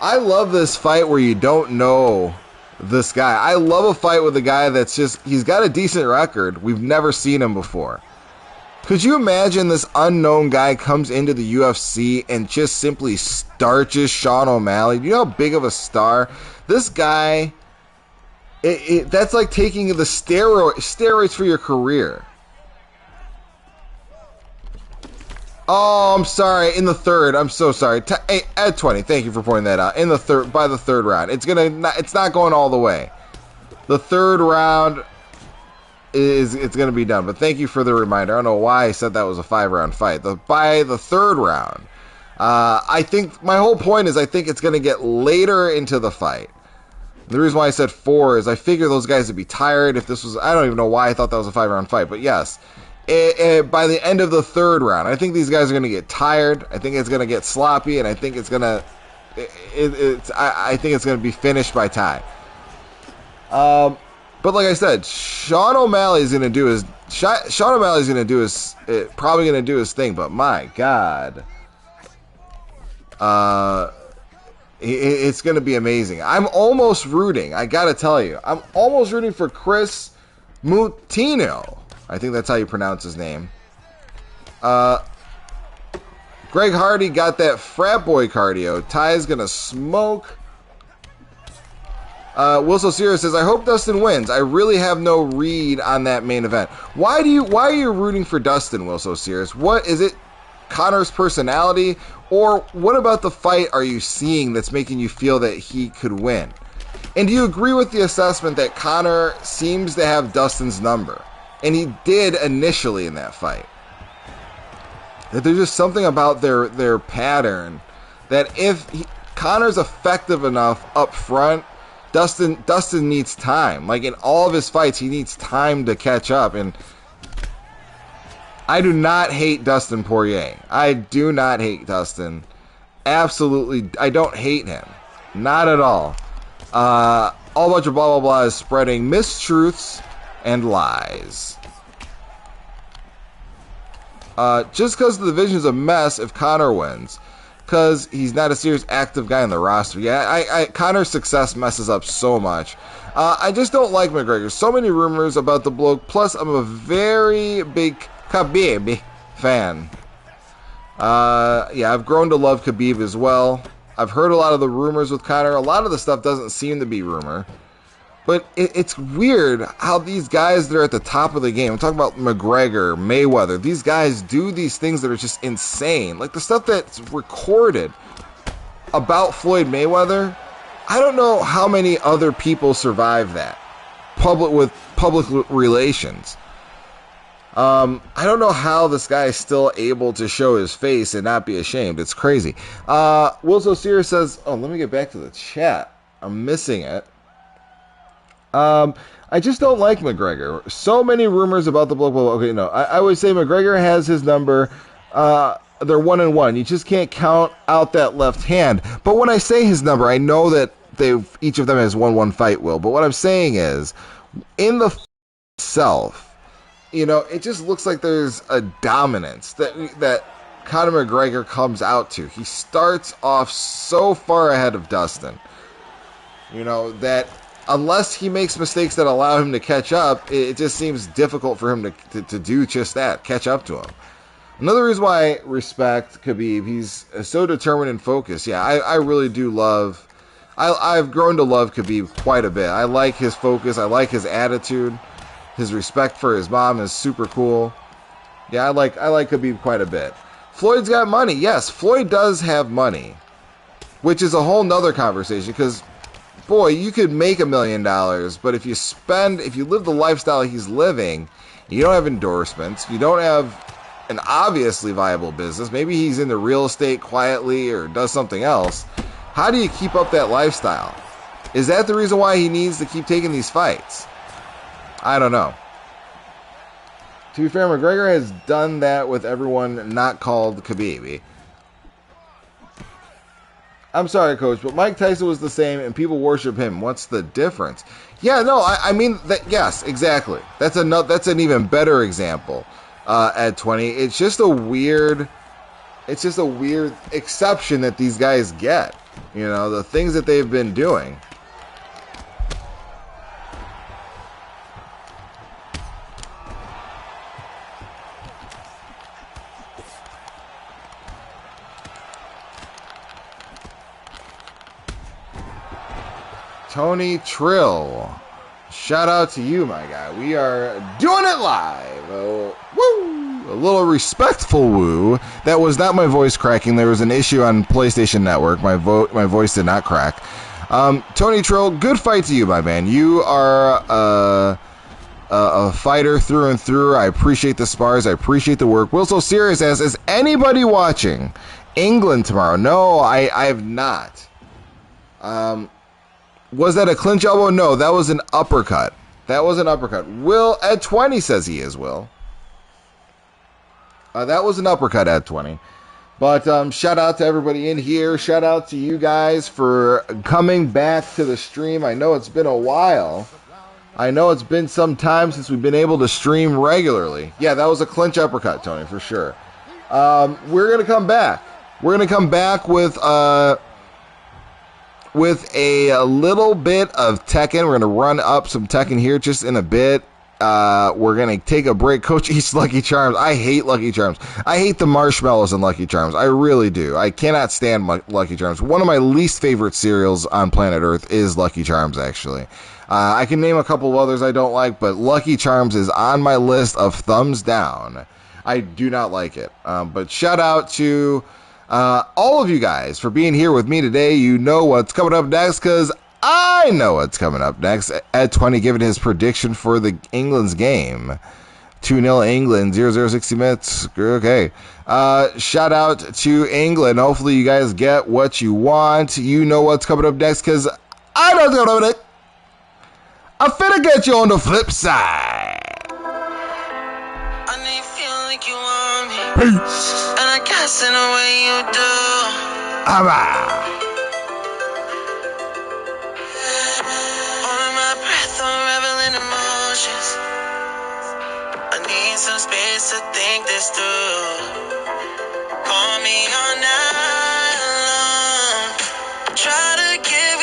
I love this fight where you don't know this guy. I love a fight with a guy that's just, he's got a decent record. We've never seen him before. Could you imagine this unknown guy comes into the UFC and just simply starches Sean O'Malley? Do you know how big of a star? This guy, that's like taking the steroids for your career. Oh, I'm sorry. In the 3rd, I'm so sorry. Hey, Ed 20, thank you for pointing that out. In the 3rd, by the 3rd round, it's not going all the way. The 3rd round it's going to be done. But thank you for the reminder. I don't know why I said that was a 5-round fight. By the 3rd round, I think my whole point is I think it's going to get later into the fight. The reason why I said 4 is I figure those guys would be tired if this was. I don't even know why I thought that was a 5-round fight. But yes, by the end of the 3rd round, I think these guys are going to get tired. I think it's going to get sloppy, and I think it's going to. I think it's going to be finished by tie. But like I said, Sean O'Malley is going to do his probably going to do his thing. But my God, it's going to be amazing. I'm almost rooting. I got to tell you, I'm almost rooting for Chris Mutino. I think that's how you pronounce his name. Greg Hardy got that frat boy cardio. Ty's going to smoke. Will So Serious says, I hope Dustin wins. I really have no read on that main event. Why are you rooting for Dustin, Will So Serious? What is it? Conor's personality? Or what about the fight are you seeing that's making you feel that he could win? And do you agree with the assessment that Conor seems to have Dustin's number? And he did initially in that fight. That there's just something about their pattern that if Conor's effective enough up front, Dustin needs time. Like in all of his fights, he needs time to catch up. And I do not hate Dustin Poirier. I do not hate Dustin. Absolutely, I don't hate him. Not at all. All bunch of blah blah blah is spreading mistruths and lies. Just because the division's a mess if Conor wins. Because he's not a serious active guy in the roster. Yeah, Conor's success messes up so much. I just don't like McGregor. So many rumors about the bloke. Plus, I'm a very big Khabib fan. Yeah, I've grown to love Khabib as well. I've heard a lot of the rumors with Conor. A lot of the stuff doesn't seem to be rumor. But it's weird how these guys that are at the top of the game, I'm talking about McGregor, Mayweather, these guys do these things that are just insane. Like the stuff that's recorded about Floyd Mayweather, I don't know how many other people survive that. Public relations. I don't know how this guy is still able to show his face and not be ashamed. It's crazy. Will So Serious says, oh, let me get back to the chat. I'm missing it. I just don't like McGregor. So many rumors about the bloke. Okay, no. I would say McGregor has his number. They're 1-1. You just can't count out that left hand. But when I say his number, I know that each of them has 1-1 fight, Will. But what I'm saying is, in the itself, it just looks like there's a dominance that Conor McGregor comes out to. He starts off so far ahead of Dustin. You know, that unless he makes mistakes that allow him to catch up, it just seems difficult for him to do just that, catch up to him. Another reason why I respect Khabib, he's so determined and focused. Yeah, I really do love... I've grown to love Khabib quite a bit. I like his focus. I like his attitude. His respect for his mom is super cool. Yeah, I like Khabib quite a bit. Floyd's got money. Yes, Floyd does have money, which is a whole nother conversation because, boy, you could make $1 million, but if you live the lifestyle he's living, you don't have endorsements, you don't have an obviously viable business, maybe he's into real estate quietly or does something else, how do you keep up that lifestyle? Is that the reason why he needs to keep taking these fights? I don't know. To be fair, McGregor has done that with everyone not called Khabib. I'm sorry, Coach, but Mike Tyson was the same, and people worship him. What's the difference? Yeah, no, I mean that. Yes, exactly. That's an even better example. At 20, it's just a weird exception that these guys get. You know, the things that they've been doing. Tony Trill, shout out to you, my guy. We are doing it live. Woo! A little respectful woo. That was not my voice cracking. There was an issue on PlayStation Network. My voice did not crack. Tony Trill, good fight to you, my man. You are a fighter through and through. I appreciate the spars. I appreciate the work. Will So Serious asks, is anybody watching England tomorrow? No, I have not. Was that a clinch elbow? No, that was an uppercut. Will at 20 says he is, Will. That was an uppercut at 20. But shout out to everybody in here. Shout out to you guys for coming back to the stream. I know it's been a while. I know it's been some time since we've been able to stream regularly. Yeah, that was a clinch uppercut, Tony, for sure. We're going to come back. We're going to come back with a little bit of Tekken. We're going to run up some Tekken here just in a bit. We're going to take a break. Coach eats Lucky Charms. I hate Lucky Charms. I hate the marshmallows in Lucky Charms. I really do. I cannot stand Lucky Charms. One of my least favorite cereals on planet Earth is Lucky Charms, actually. I can name a couple of others I don't like, but Lucky Charms is on my list of thumbs down. I do not like it. But shout out to all of you guys for being here with me today. You know what's coming up next because I know what's coming up next. Ed 20 giving his prediction for the England's game. 2-0 England, 0-0 60 minutes. Okay. Shout out to England. Hopefully you guys get what you want. You know what's coming up next because I know what's coming up next. I'm finna get you on the flip side. I know you feel like you want me. Peace. And I guess in a way you do. Alright. On my breath, I'm reveling emotions. I need some space to think this through. Call me all night long. Try to give